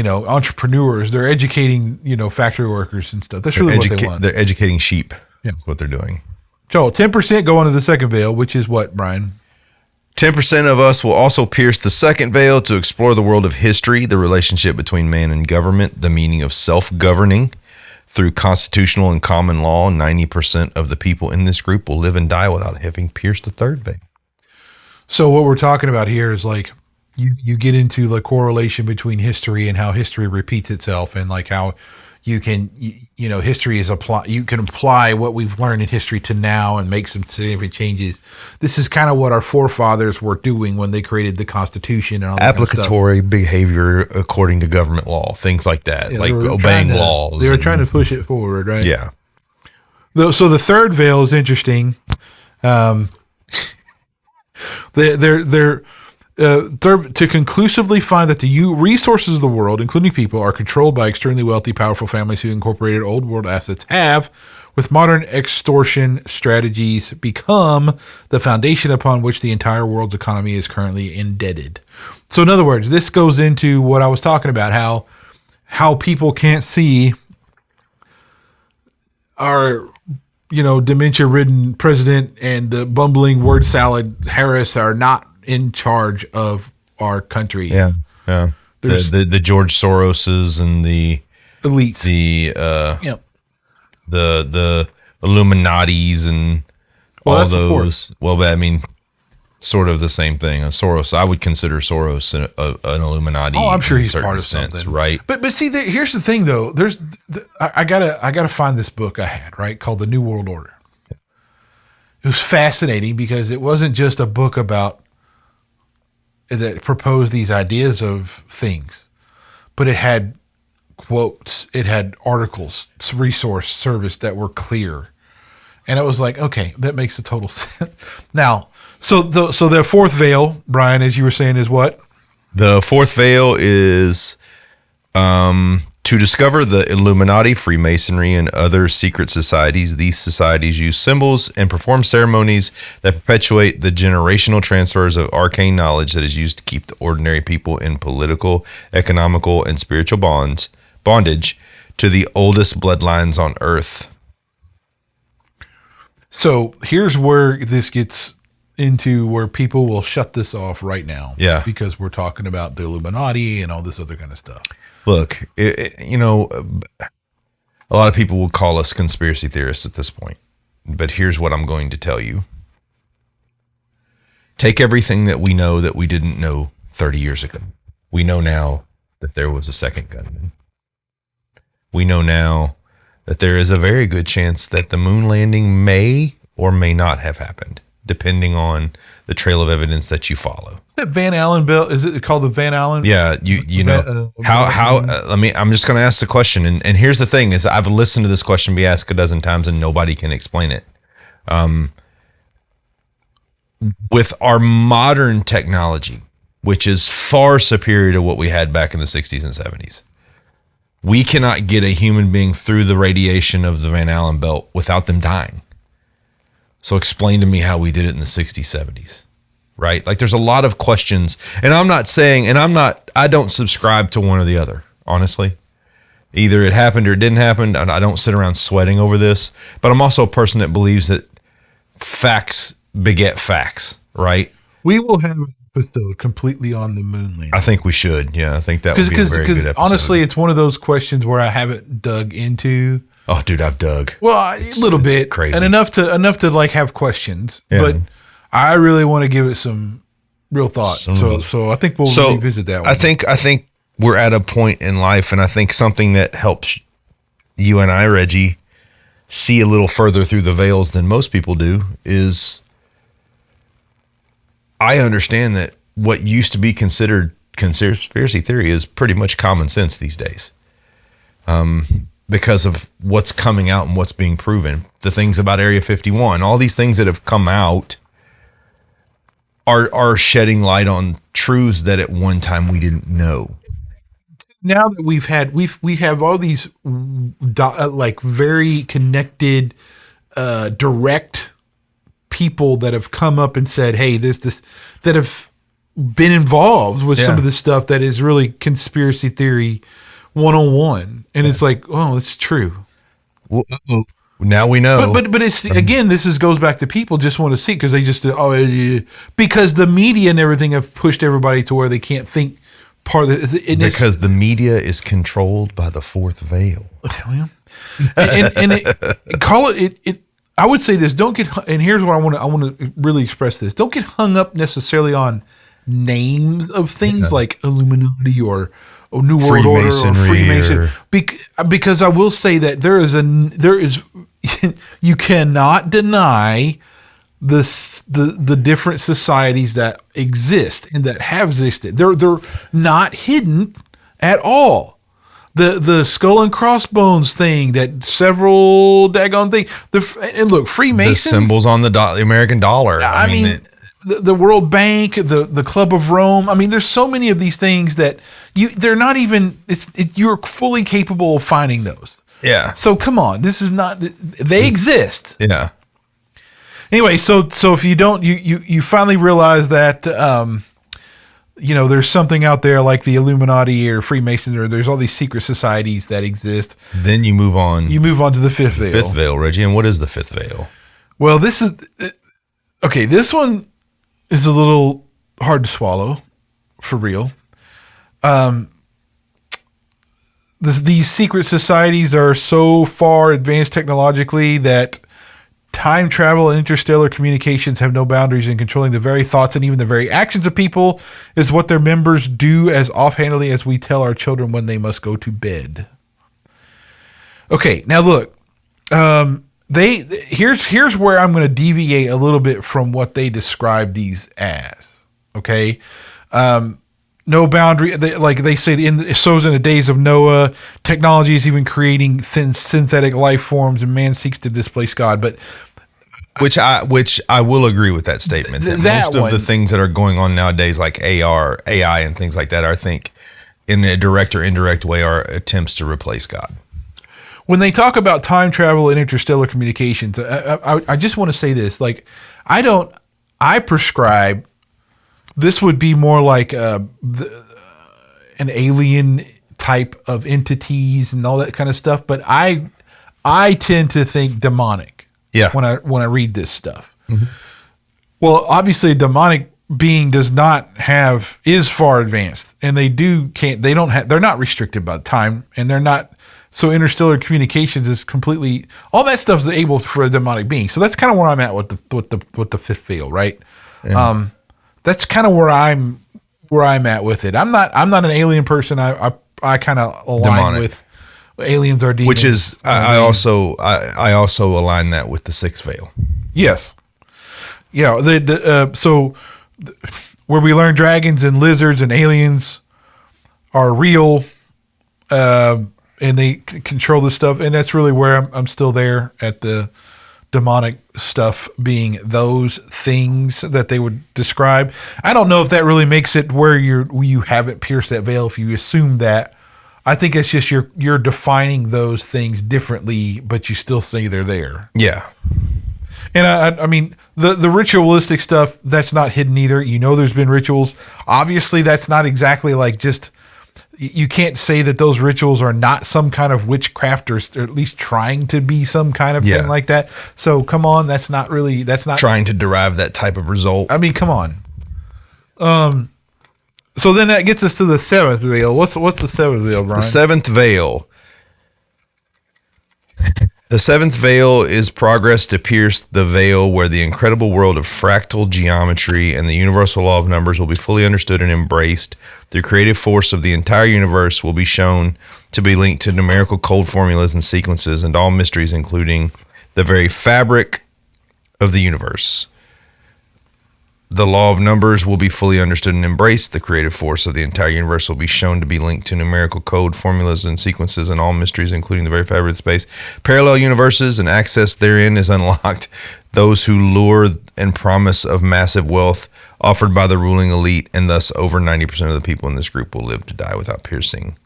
entrepreneurs. They're educating factory workers and stuff. That's really what they want. They're educating sheep. Yeah, that's what they're doing. So 10% go into the second veil, which is what, Brian? 10% of us will also pierce the second veil to explore the world of history, the relationship between man and government, the meaning of self-governing through constitutional and common law. 90% of the people in this group will live and die without having pierced the third veil. So what we're talking about here is like you get into the correlation between history and how history repeats itself, and like how history is you can apply what we've learned in history to now and make some significant changes. This is kind of what our forefathers were doing when they created the Constitution and all that applicatory kind of behavior according to government law, things like that, like obeying laws. They were trying to push it forward, right? Yeah. So the third veil is interesting. Third, to conclusively find that the resources of the world, including people, are controlled by extremely wealthy, powerful families who incorporated old world assets have, with modern extortion strategies, become the foundation upon which the entire world's economy is currently indebted. So in other words, this goes into what I was talking about, how people can't see our dementia-ridden president and the bumbling word salad Harris are not in charge of our country. Yeah. The George Soroses and the elites, the Illuminatis and all those. Well, I mean, sort of the same thing. Soros, I would consider Soros an Illuminati. Oh, I'm sure he's in a part of sense, something, right? But see, here's the thing, though. I gotta find this book I had, right, called The New World Order. It was fascinating because it wasn't just a book that proposed these ideas of things, but it had quotes, it had articles, resource service that were clear. And it was like, okay, that makes a total sense. Now, so the fourth veil, Brian, as you were saying, is what? The fourth veil is to discover the Illuminati, Freemasonry, and other secret societies. These societies use symbols and perform ceremonies that perpetuate the generational transfers of arcane knowledge that is used to keep the ordinary people in political, economical, and spiritual bondage to the oldest bloodlines on Earth. So here's where this gets into where people will shut this off right now. Yeah. Because we're talking about the Illuminati and all this other kind of stuff. Look, a lot of people would call us conspiracy theorists at this point, but here's what I'm going to tell you. Take everything that we know that we didn't know 30 years ago. We know now that there was a second gunman. We know now that there is a very good chance that the moon landing may or may not have happened, depending on the trail of evidence that you follow. That Van Allen belt, is it called the Van Allen? Yeah, I'm just going to ask the question, and here's the thing: is I've listened to this question be asked a dozen times, and nobody can explain it. With our modern technology, which is far superior to what we had back in the 60s and 70s, we cannot get a human being through the radiation of the Van Allen belt without them dying. So explain to me how we did it in the 60s, 70s. Right? Like there's a lot of questions, and I don't subscribe to one or the other, honestly. Either it happened or it didn't happen, and I don't sit around sweating over this, but I'm also a person that believes that facts beget facts, right? We will have an episode completely on the moon landing. I think we should. Yeah, I think that would be a very good episode. Honestly, it's one of those questions where I haven't dug into. Oh, dude, I've dug. Well, a little bit, crazy, and enough to like have questions, but I really want to give it some real thought. So I think we'll revisit that one. I think we're at a point in life, and I think something that helps you and I, Reggie, see a little further through the veils than most people do is I understand that what used to be considered conspiracy theory is pretty much common sense these days. Because of what's coming out and what's being proven. The things about Area 51, all these things that have come out are shedding light on truths that at one time we didn't know. Now that we have all these like very connected, direct people that have come up and said, "Hey, this that have been involved with some of this stuff that is really conspiracy theory 101," and it's like, oh, it's true. Well, now we know. But it's again, goes back to people just want to see because they just because the media and everything have pushed everybody to where they can't think part of it. Because the media is controlled by the fourth veil. Call it. I would say this. Don't get. And here's what I want to really express this. Don't get hung up necessarily on names of things like Illuminati or New World Order or Freemason. Because I will say that there is you cannot deny the different societies that exist and that have existed. They're not hidden at all. The skull and crossbones thing, that several daggone thing. And look, Freemasons. The symbols on the American dollar. I mean the World Bank, the Club of Rome. I mean, there's so many of these things that they're not even. You're fully capable of finding those. Yeah. So come on, this is not. They exist. Yeah. Anyway, so if you don't, you finally realize that, there's something out there like the Illuminati or Freemasons, or there's all these secret societies that exist. Then you move on. You move on to the fifth veil. Fifth veil, Reggie. And what is the fifth veil? Well, this is okay. This one is a little hard to swallow, for real. These secret societies are so far advanced technologically that time travel and interstellar communications have no boundaries in controlling the very thoughts and even the very actions of people is what their members do as offhandedly as we tell our children when they must go to bed. Okay, now look, here's where I'm going to deviate a little bit from what they describe these as. Okay, no boundary. They say in the days of Noah, technology is even creating synthetic life forms, and man seeks to displace God. But which I will agree with that statement. That most of the things that are going on nowadays, like AI, and things like that, I think, in a direct or indirect way, are attempts to replace God. When they talk about time travel and interstellar communications, I just want to say this: like, I prescribe. This would be more like an alien type of entities and all that kind of stuff. But I tend to think demonic. Yeah. When I read this stuff. Mm-hmm. Well, obviously, a demonic being is far advanced, and they're not restricted by time, and they're not. So interstellar communications is completely, all that stuff is able for a demonic being. So that's kind of where I'm at with the fifth veil, right? Yeah. That's kind of where I'm at with it. I'm not an alien person. I kind of align demonic. With aliens are demons. Which is I also align that with the sixth veil. Yes. Yeah. Where we learn dragons and lizards and aliens are real, and they control this stuff, and that's really where I'm still there at the demonic stuff being those things that they would describe. I don't know if that really makes it where you haven't pierced that veil if you assume that. I think it's just you're defining those things differently, but you still say they're there. Yeah. And I mean the ritualistic stuff, that's not hidden either. There's been rituals. Obviously, that's not exactly like just. You can't say that those rituals are not some kind of witchcraft or at least trying to be some kind of thing like that. So come on, that's not trying to derive that type of result. I mean, come on. So then that gets us to the seventh veil. What's the seventh veil, Brian? The seventh veil. The seventh veil is progress to pierce the veil where the incredible world of fractal geometry and the universal law of numbers will be fully understood and embraced. The creative force of the entire universe will be shown to be linked to numerical code formulas and sequences and all mysteries, including the very fabric of the universe. The law of numbers will be fully understood and embraced. The creative force of the entire universe will be shown to be linked to numerical code formulas and sequences and all mysteries, including the very fabric of space. Parallel universes and access therein is unlocked. Those who lure and promise of massive wealth offered by the ruling elite, and thus over 90% of the people in this group will live to die without piercing.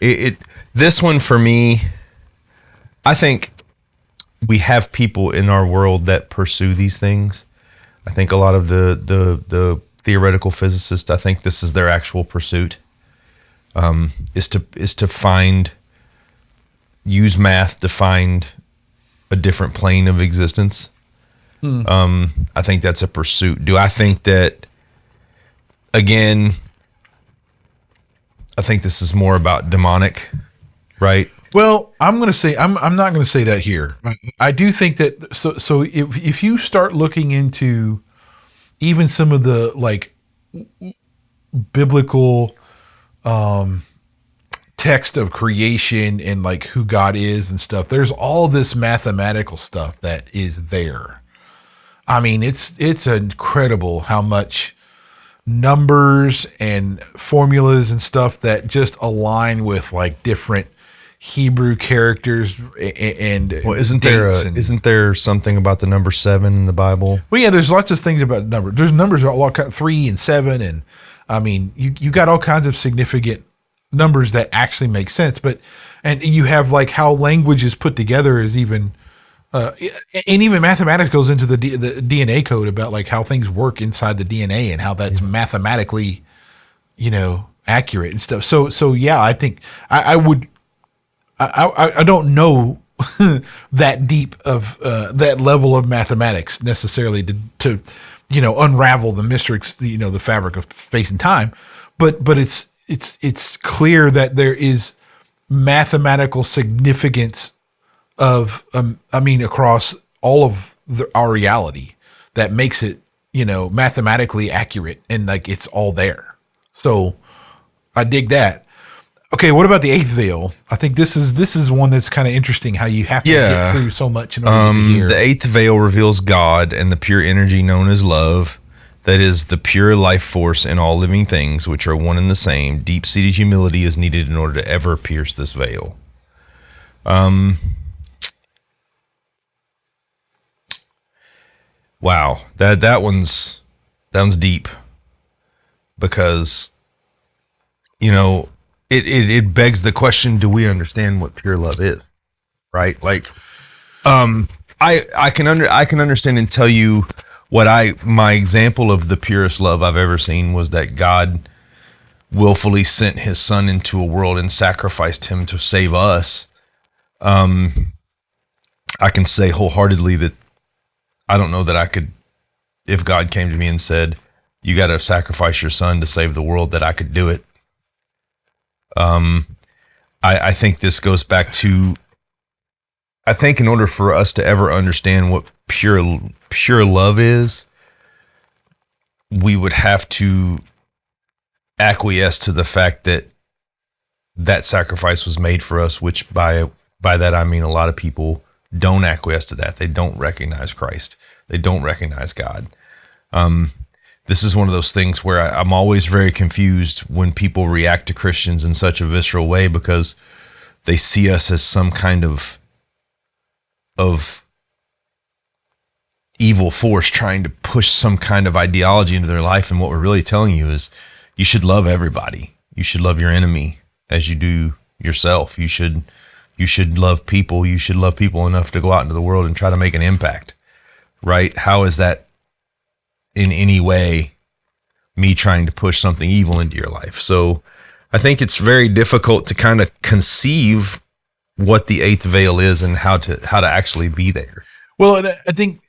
This one for me, I think we have people in our world that pursue these things. I think a lot of the theoretical physicists, I think this is their actual pursuit, is to use math to find a different plane of existence. I think that's a pursuit. Do I think that, again, I think this is more about demonic, right? Well, I'm going to say I'm not going to say that here. I do think that so if you start looking into even some of the like biblical text of creation and like who God is and stuff, there's all this mathematical stuff that is there. I mean, it's incredible how much numbers and formulas and stuff that just align with like different Hebrew characters and Well, isn't dates there something about the number 7 in the Bible? well, yeah, there's lots of things about numbers. There's numbers a lot, 3 and 7, and I mean, you got all kinds of significant numbers that actually make sense. But and you have like how language is put together is even, and even mathematics goes into the DNA code about like how things work inside the DNA and how that's mathematically, accurate and stuff. So yeah, I think I would. I don't know that deep of that level of mathematics necessarily to unravel the mysteries, the fabric of space and time, but it's clear that there is mathematical significance of across all of our reality that makes it mathematically accurate and like it's all there. So I dig that. Okay, what about the eighth veil? I think this is one that's kind of interesting. How you have to get through so much in order to hear. The eighth veil reveals God and the pure energy known as love, that is the pure life force in all living things, which are one and the same. Deep-seated humility is needed in order to ever pierce this veil. Wow, that one's deep, because it begs the question: do we understand what pure love is? Right? Like, I can understand and tell you what my example of the purest love I've ever seen was that God willfully sent his son into a world and sacrificed him to save us. I can say wholeheartedly that I don't know that I could, if God came to me and said, you got to sacrifice your son to save the world, that I could do it. I think this goes back to, I think in order for us to ever understand what pure love is, we would have to acquiesce to the fact that that sacrifice was made for us, which by that I mean a lot of people don't acquiesce to that. They don't recognize Christ. They don't recognize God. This is one of those things where I'm always very confused when people react to Christians in such a visceral way, because they see us as some kind of evil force trying to push some kind of ideology into their life. And what we're really telling you is you should love everybody. You should love your enemy as you do yourself. You should love people. You should love people enough to go out into the world and try to make an impact, right? How is that in any way me trying to push something evil into your life? So I think it's very difficult to kind of conceive what the eighth veil is and how to actually be there. Well, and I think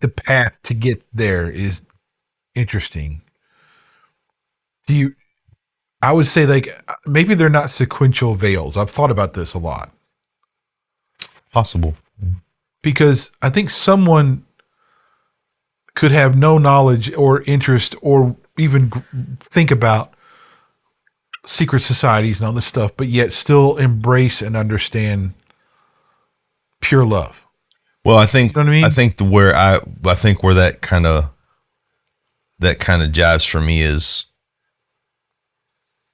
the path to get there is interesting. I would say like maybe they're not sequential veils. I've thought about this a lot. Possible. Because I think someone could have no knowledge or interest or even think about secret societies and all this stuff, but yet still embrace and understand pure love. Well, I think, you know what I mean? I think where that kind of jives for me is,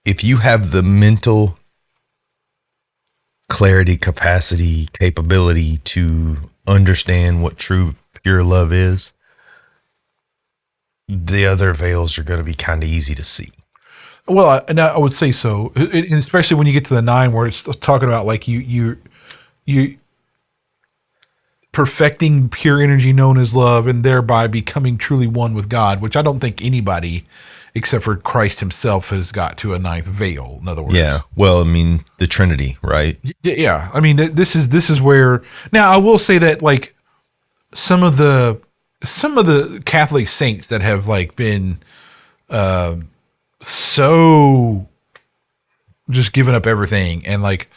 if you have the mental clarity, capacity, capability to understand what true pure love is, the other veils are going to be kind of easy to see. Well, I would say so, and especially when you get to the 9, where it's talking about like you perfecting pure energy known as love, and thereby becoming truly one with God, which I don't think anybody except for Christ himself has got to a 9th veil. In other words, yeah. Well, I mean, the Trinity, right? Yeah. I mean, this is where. Now, I will say that like some of the Catholic saints that have like been so just giving up everything and like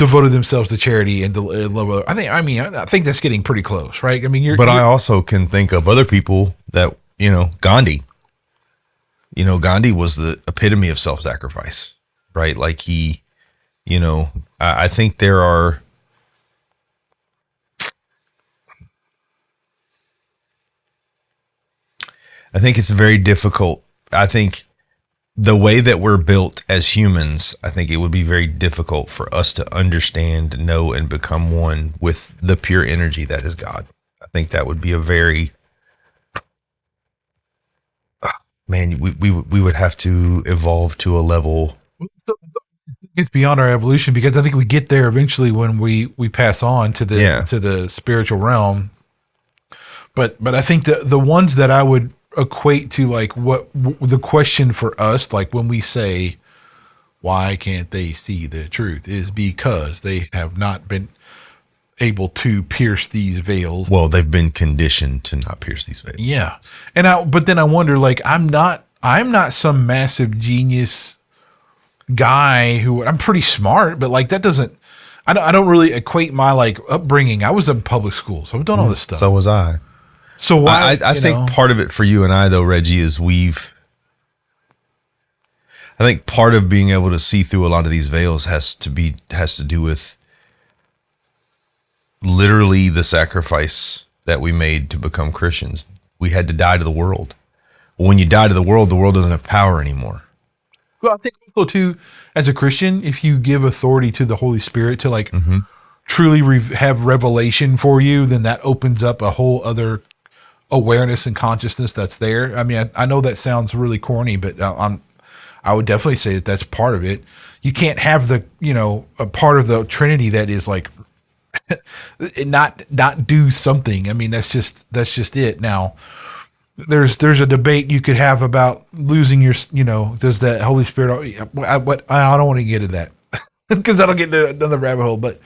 devoted themselves to charity and to love. I think that's getting pretty close, right? I mean, I also can think of other people that, Gandhi. Gandhi was the epitome of self-sacrifice, right? Like he, I think there are. I think it's very difficult. I think the way that we're built as humans, I think it would be very difficult for us to understand, know, and become one with the pure energy that is God. I think that would be a very, man, we would have to evolve to a level. It's beyond our evolution, because I think we get there eventually when we pass on to the spiritual realm. But I think the ones that I would equate to, like, what the question for us, like when we say, why can't they see the truth, is because they have not been able to pierce these veils. Well, they've been conditioned to not pierce these veils. Yeah. But then I wonder, like, I'm not some massive genius guy I'm pretty smart, but like that doesn't, I don't really equate my like upbringing. I was in public school, so I've done all this stuff. So was I. So why? I think part of it for you and I, though, Reggie, is I think part of being able to see through a lot of these veils has to do with literally the sacrifice that we made to become Christians. We had to die to the world. When you die to the world doesn't have power anymore. Well, I think also too, as a Christian, if you give authority to the Holy Spirit to like truly have revelation for you, then that opens up a whole other awareness and consciousness that's there. I mean, I know that sounds really corny, but I would definitely say that that's part of it. You can't have the, a part of the Trinity that is like not do something. I mean, that's just it. Now, there's a debate you could have about losing your, does that Holy Spirit, I don't want to get into that because I don't get into another rabbit hole, but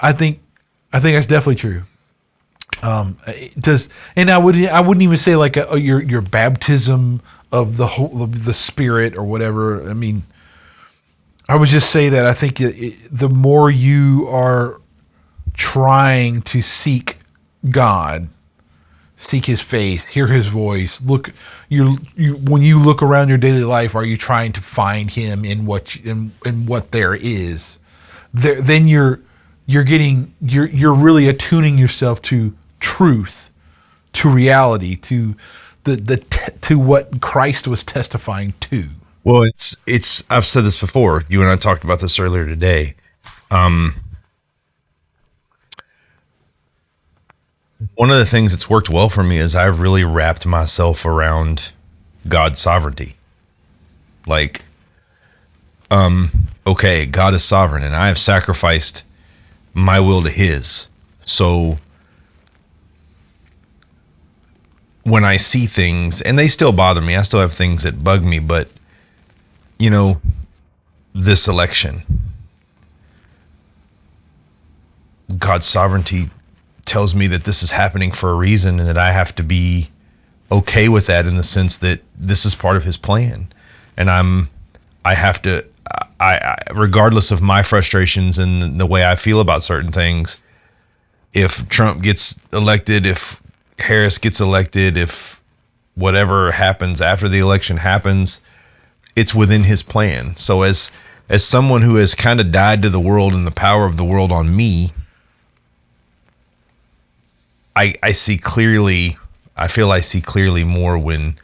I think that's definitely true. It does, and I wouldn't even say like your baptism of the Spirit or whatever. I mean, I would just say that I think the more you are trying to seek God, seek His face, hear His voice, look, when you look around your daily life, are you trying to find Him in what there is? Then you're really attuning yourself to truth, to reality, to to what Christ was testifying to. Well, it's I've said this before. You and I talked about this earlier today. One of the things that's worked well for me is I've really wrapped myself around God's sovereignty. Like, okay, God is sovereign, and I have sacrificed my will to His. So when I see things, and they still bother me, I still have things that bug me, but this election, God's sovereignty tells me that this is happening for a reason, and that I have to be okay with that, in the sense that this is part of His plan. And I have to, regardless of my frustrations and the way I feel about certain things, if Trump gets elected, if Harris gets elected, if whatever happens after the election happens, it's within His plan. So as someone who has kind of died to the world and the power of the world on me, I see clearly. I feel I see clearly more when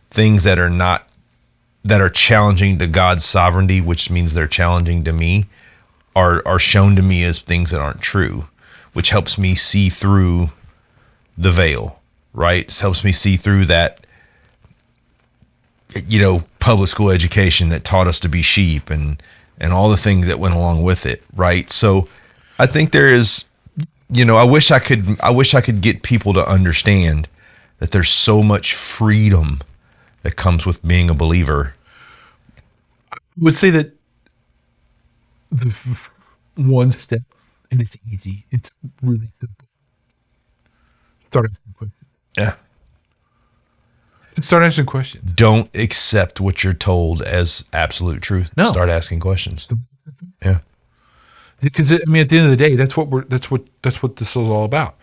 things that are challenging to God's sovereignty, which means they're challenging to me, are shown to me as things that aren't true, which helps me see through the veil, right? It helps me see through that, public school education that taught us to be sheep and all the things that went along with it, right? So I think there is, I wish I could get people to understand that there's so much freedom that comes with being a believer. I would say that the one step, and it's easy, it's really simple. Start asking questions. Yeah. Start asking questions. Don't accept what you're told as absolute truth. No. Start asking questions. Yeah. Because I mean, at the end of the day, that's what this is all about.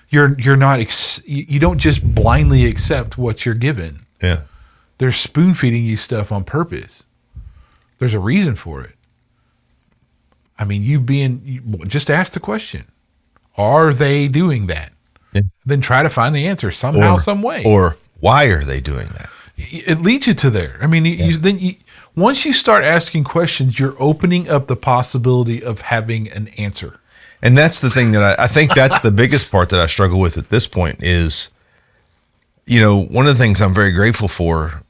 You're not you don't just blindly accept what you're given. Yeah. They're spoon feeding you stuff on purpose. There's a reason for it. I mean, just ask the question: are they doing that? Yeah. Then try to find the answer somehow, some way. Or why are they doing that? It leads you to there. I mean, once you start asking questions, you're opening up the possibility of having an answer. And that's the thing that I think that's the biggest part that I struggle with at this point is, one of the things I'm very grateful for.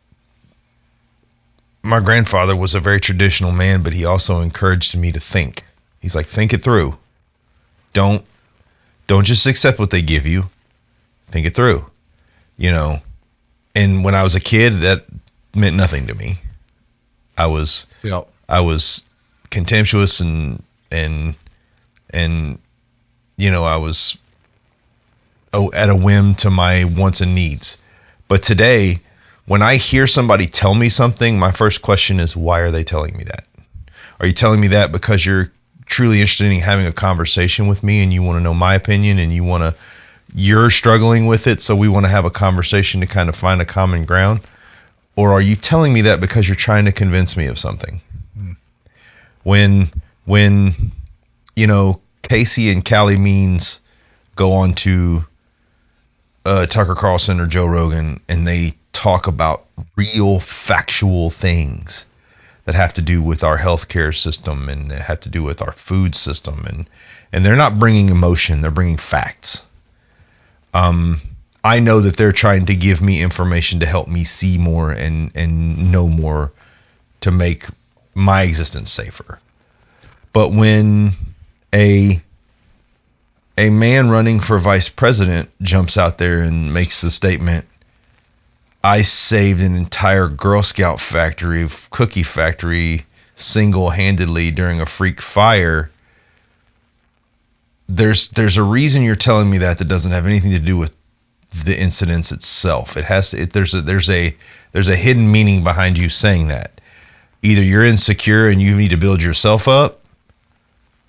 My grandfather was a very traditional man, but he also encouraged me to think. He's like, think it through. Don't just accept what they give you. Think it through, And when I was a kid, that meant nothing to me. I was contemptuous and I was at a whim to my wants and needs. But today, when I hear somebody tell me something, my first question is, why are they telling me that? Are you telling me that because you're truly interested in having a conversation with me and you want to know my opinion and you're struggling with it, so we want to have a conversation to kind of find a common ground? Or are you telling me that because you're trying to convince me of something? When Casey and Callie Means go on to Tucker Carlson or Joe Rogan and they talk about real factual things that have to do with our healthcare system and have to do with our food system, and they're not bringing emotion, they're bringing facts. I know that they're trying to give me information to help me see more and know more to make my existence safer. But when a man running for vice president jumps out there and makes the statement, I saved an entire Girl Scout cookie factory single-handedly during a freak fire, there's a reason you're telling me that doesn't have anything to do with the incidents itself. There's a hidden meaning behind you saying that. Either you're insecure and you need to build yourself up,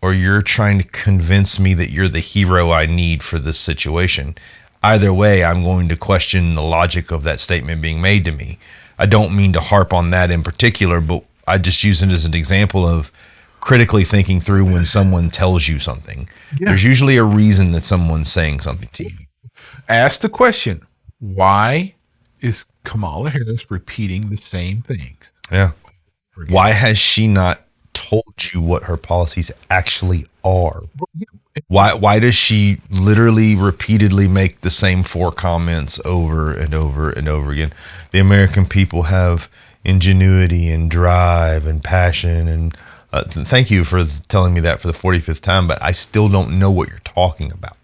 or you're trying to convince me that you're the hero I need for this situation. Either way, I'm going to question the logic of that statement being made to me. I don't mean to harp on that in particular, but I just use it as an example of critically thinking through when someone tells you something. Yeah. There's usually a reason that someone's saying something to you. Ask the question, why is Kamala Harris repeating the same things? Yeah. Why has she not told you what her policies actually are? Why does she literally repeatedly make the same 4 comments over and over and over again? The American people have ingenuity and drive and passion. And thank you for telling me that for the 45th time, but I still don't know what you're talking about.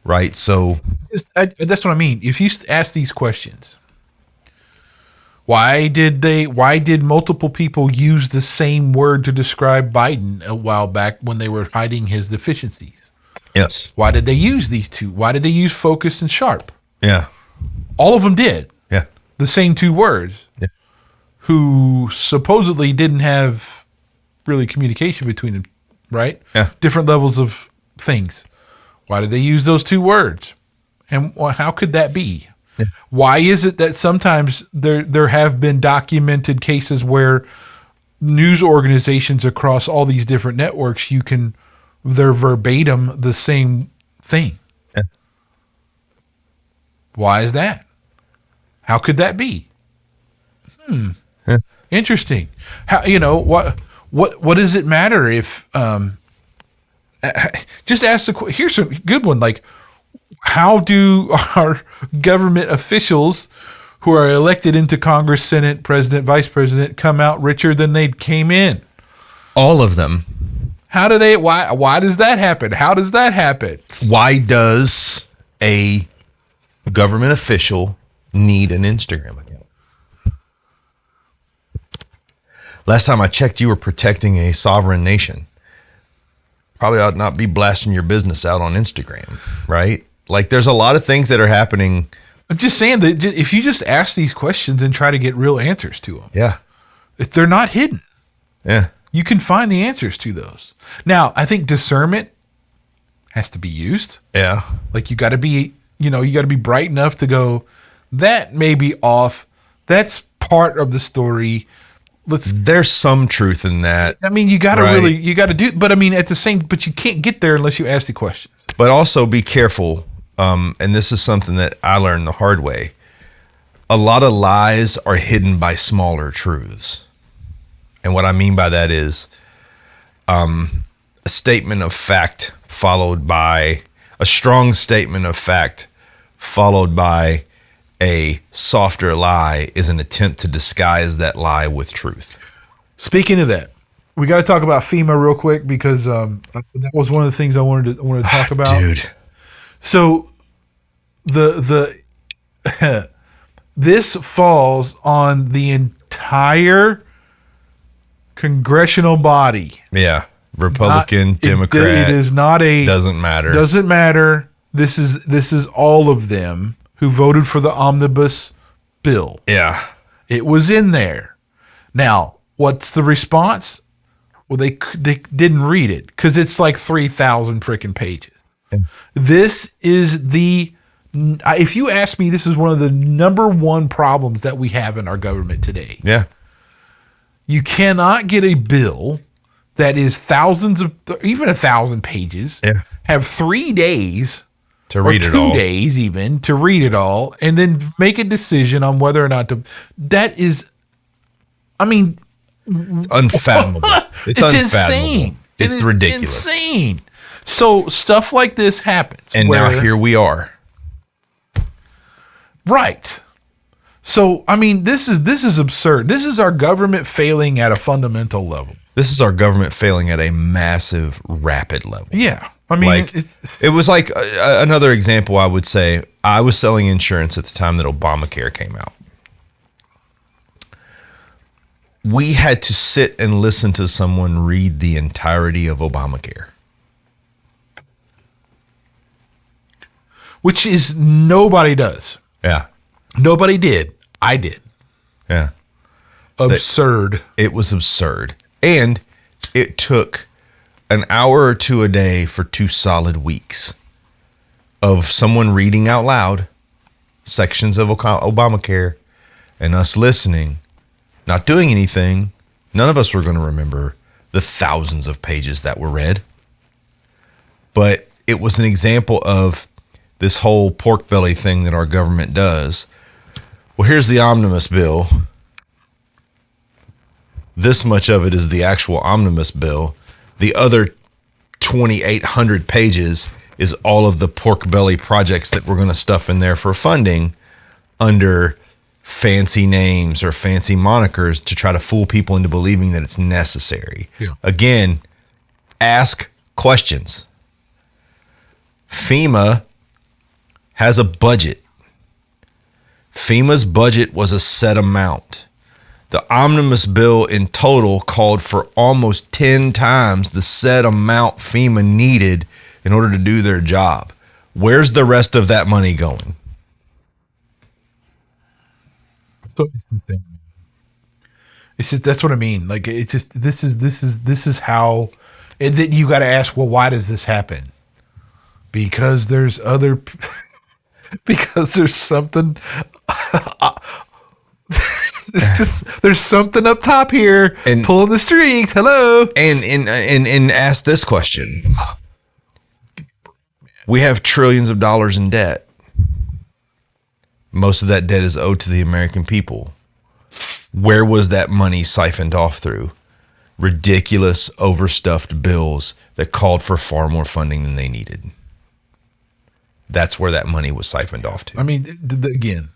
Right? So that's what I mean. If you ask these questions, why did multiple people use the same word to describe Biden a while back when they were hiding his deficiencies? Yes. Why did they use these two? Why did they use focus and sharp? Yeah. All of them did. Yeah. The same 2 words. Yeah. Who supposedly didn't have really communication between them, right? Yeah. Different levels of things. Why did they use those 2 words? And how could that be? Yeah. Why is it that sometimes there have been documented cases where news organizations across all these different networks, they're verbatim the same thing? Yeah. Why is that? How could that be? Yeah. Interesting. How what does it matter if just ask here's a good one, like, how do our government officials who are elected into Congress, Senate, President, Vice President come out richer than they came in? All of them. How do they? Why does that happen? How does that happen? Why does a government official need an Instagram account? Last time I checked, you were protecting a sovereign nation. Probably ought not be blasting your business out on Instagram, right? Like, there's a lot of things that are happening. I'm just saying that if you just ask these questions and try to get real answers to them, yeah, if they're not hidden, yeah, you can find the answers to those. Now, I think discernment has to be used. Yeah. Like you got to be, you got to be bright enough to go, that may be off. That's part of the story. There's some truth in that. I mean, you got to you got to do, but I mean, but you can't get there unless you ask the question. But also be careful. And this is something that I learned the hard way. A lot of lies are hidden by smaller truths. And what I mean by that is a statement of fact followed by a strong statement of fact followed by a softer lie is an attempt to disguise that lie with truth. Speaking of that, we got to talk about FEMA real quick because that was one of the things I wanted to talk about. Dude. So this falls on the entire congressional body. Yeah. Republican, Democrat. It is not doesn't matter. Doesn't matter. This is all of them who voted for the omnibus bill. Yeah. It was in there. Now, what's the response? Well, they didn't read it because it's like 3,000 freaking pages. Yeah. This is if you ask me, this is one of the number one problems that we have in our government today. Yeah. You cannot get a bill that is thousands of, even 1,000 pages, have 3 days to read it all. 2 days even to read it all, and then make a decision on whether or not to. That is, I mean, it's unfathomable. It's unfathomable. Insane. It's ridiculous. Insane. So stuff like this happens. And now here we are. Right. So, I mean, this is absurd. This is our government failing at a fundamental level. This is our government failing at a massive, rapid level. Yeah. I mean, it was like another example. I would say I was selling insurance at the time that Obamacare came out. We had to sit and listen to someone read the entirety of Obamacare. Which is nobody does. Yeah. Nobody did. I did. Yeah. Absurd. It was absurd. And it took an hour or two a day for 2 solid weeks of someone reading out loud sections of Obamacare and us listening, not doing anything. None of us were going to remember the thousands of pages that were read. But it was an example of this whole pork belly thing that our government does. Well, here's the omnibus bill. This much of it is the actual omnibus bill. The other 2,800 pages is all of the pork belly projects that we're going to stuff in there for funding under fancy names or fancy monikers to try to fool people into believing that it's necessary. Yeah. Again, ask questions. FEMA has a budget. FEMA's budget was a set amount. The omnibus bill in total called for almost 10 times the set amount FEMA needed in order to do their job. Where's the rest of that money going? It's just, that's what I mean. Like, it just, this is how, and then you got to ask, well, why does this happen? Because there's because there's something, there's something up top here and pulling the strings. Hello. And ask this question. We have trillions of dollars in debt. Most of that debt is owed to the American people. Where was that money siphoned off through? Ridiculous, overstuffed bills that called for far more funding than they needed. That's where that money was siphoned off to. I mean, again,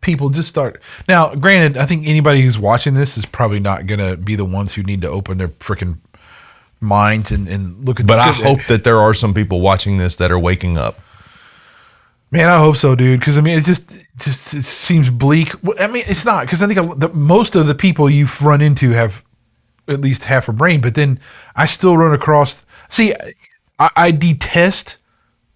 people just start. Now, granted, I think anybody who's watching this is probably not going to be the ones who need to open their freaking minds and look at. But I hope that there are some people watching this that are waking up. Man, I hope so, dude. Because I mean, it just it seems bleak. I mean, it's not, because I think most of the people you've run into have at least half a brain. But then I still run across. See, I detest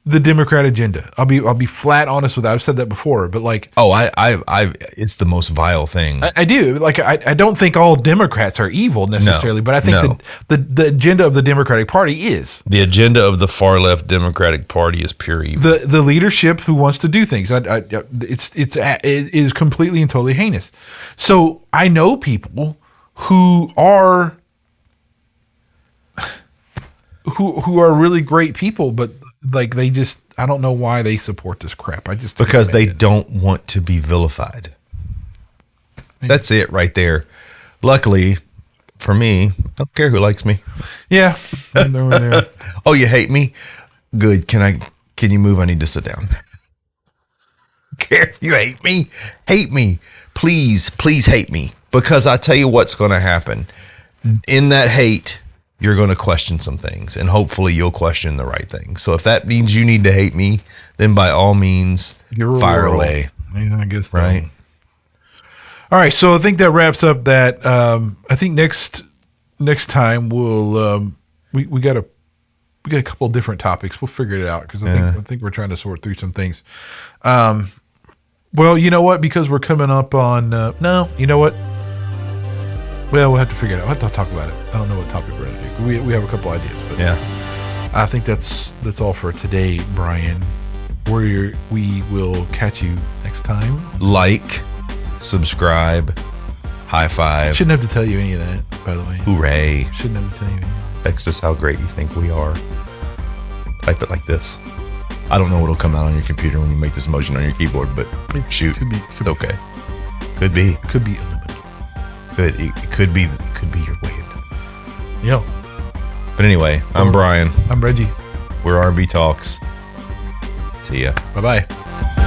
the Democrat agenda. I'll be flat honest with that. I've said that before, but like, it's the most vile thing. I do. Like, I don't think all Democrats are evil necessarily, but I think the agenda of the Democratic Party is. The agenda of the far left Democratic Party is pure evil. The leadership who wants to do things, it is completely and totally heinous. So I know people who are really great people, but like they just, I don't know why they support this crap. Because they don't want to be vilified. That's it right there. Luckily for me, I don't care who likes me. Yeah. There. Oh, you hate me? Good. Can you move? I need to sit down. Care if you hate me? Hate me. Please hate me. Because I tell you what's going to happen. In that hate, you're going to question some things, and hopefully you'll question the right things. So if that means you need to hate me, then by all means, fire away. Yeah, I guess right. All right, so I think that wraps up that. I think next time we'll we got a couple of different topics. We'll figure it out because I think we're trying to sort through some things. Well, you know what? Because we're coming up on no, you know what? Well, we'll have to figure it out. We'll have to talk about it. I don't know what topic we're going to do. We have a couple ideas, but yeah, I think that's all for today, Brian. We will catch you next time. Like, subscribe, high five. Shouldn't have to tell you any of that, by the way. Hooray! Shouldn't have to tell you any. Text us how great you think we are. Type it like this. I don't know what'll come out on your computer when you make this motion on your keyboard, but shoot, it's okay. Could be. Could be. It could be your wind. Yeah. But anyway, I'm Brian. I'm Reggie. We're R&B Talks. See ya. Bye-bye.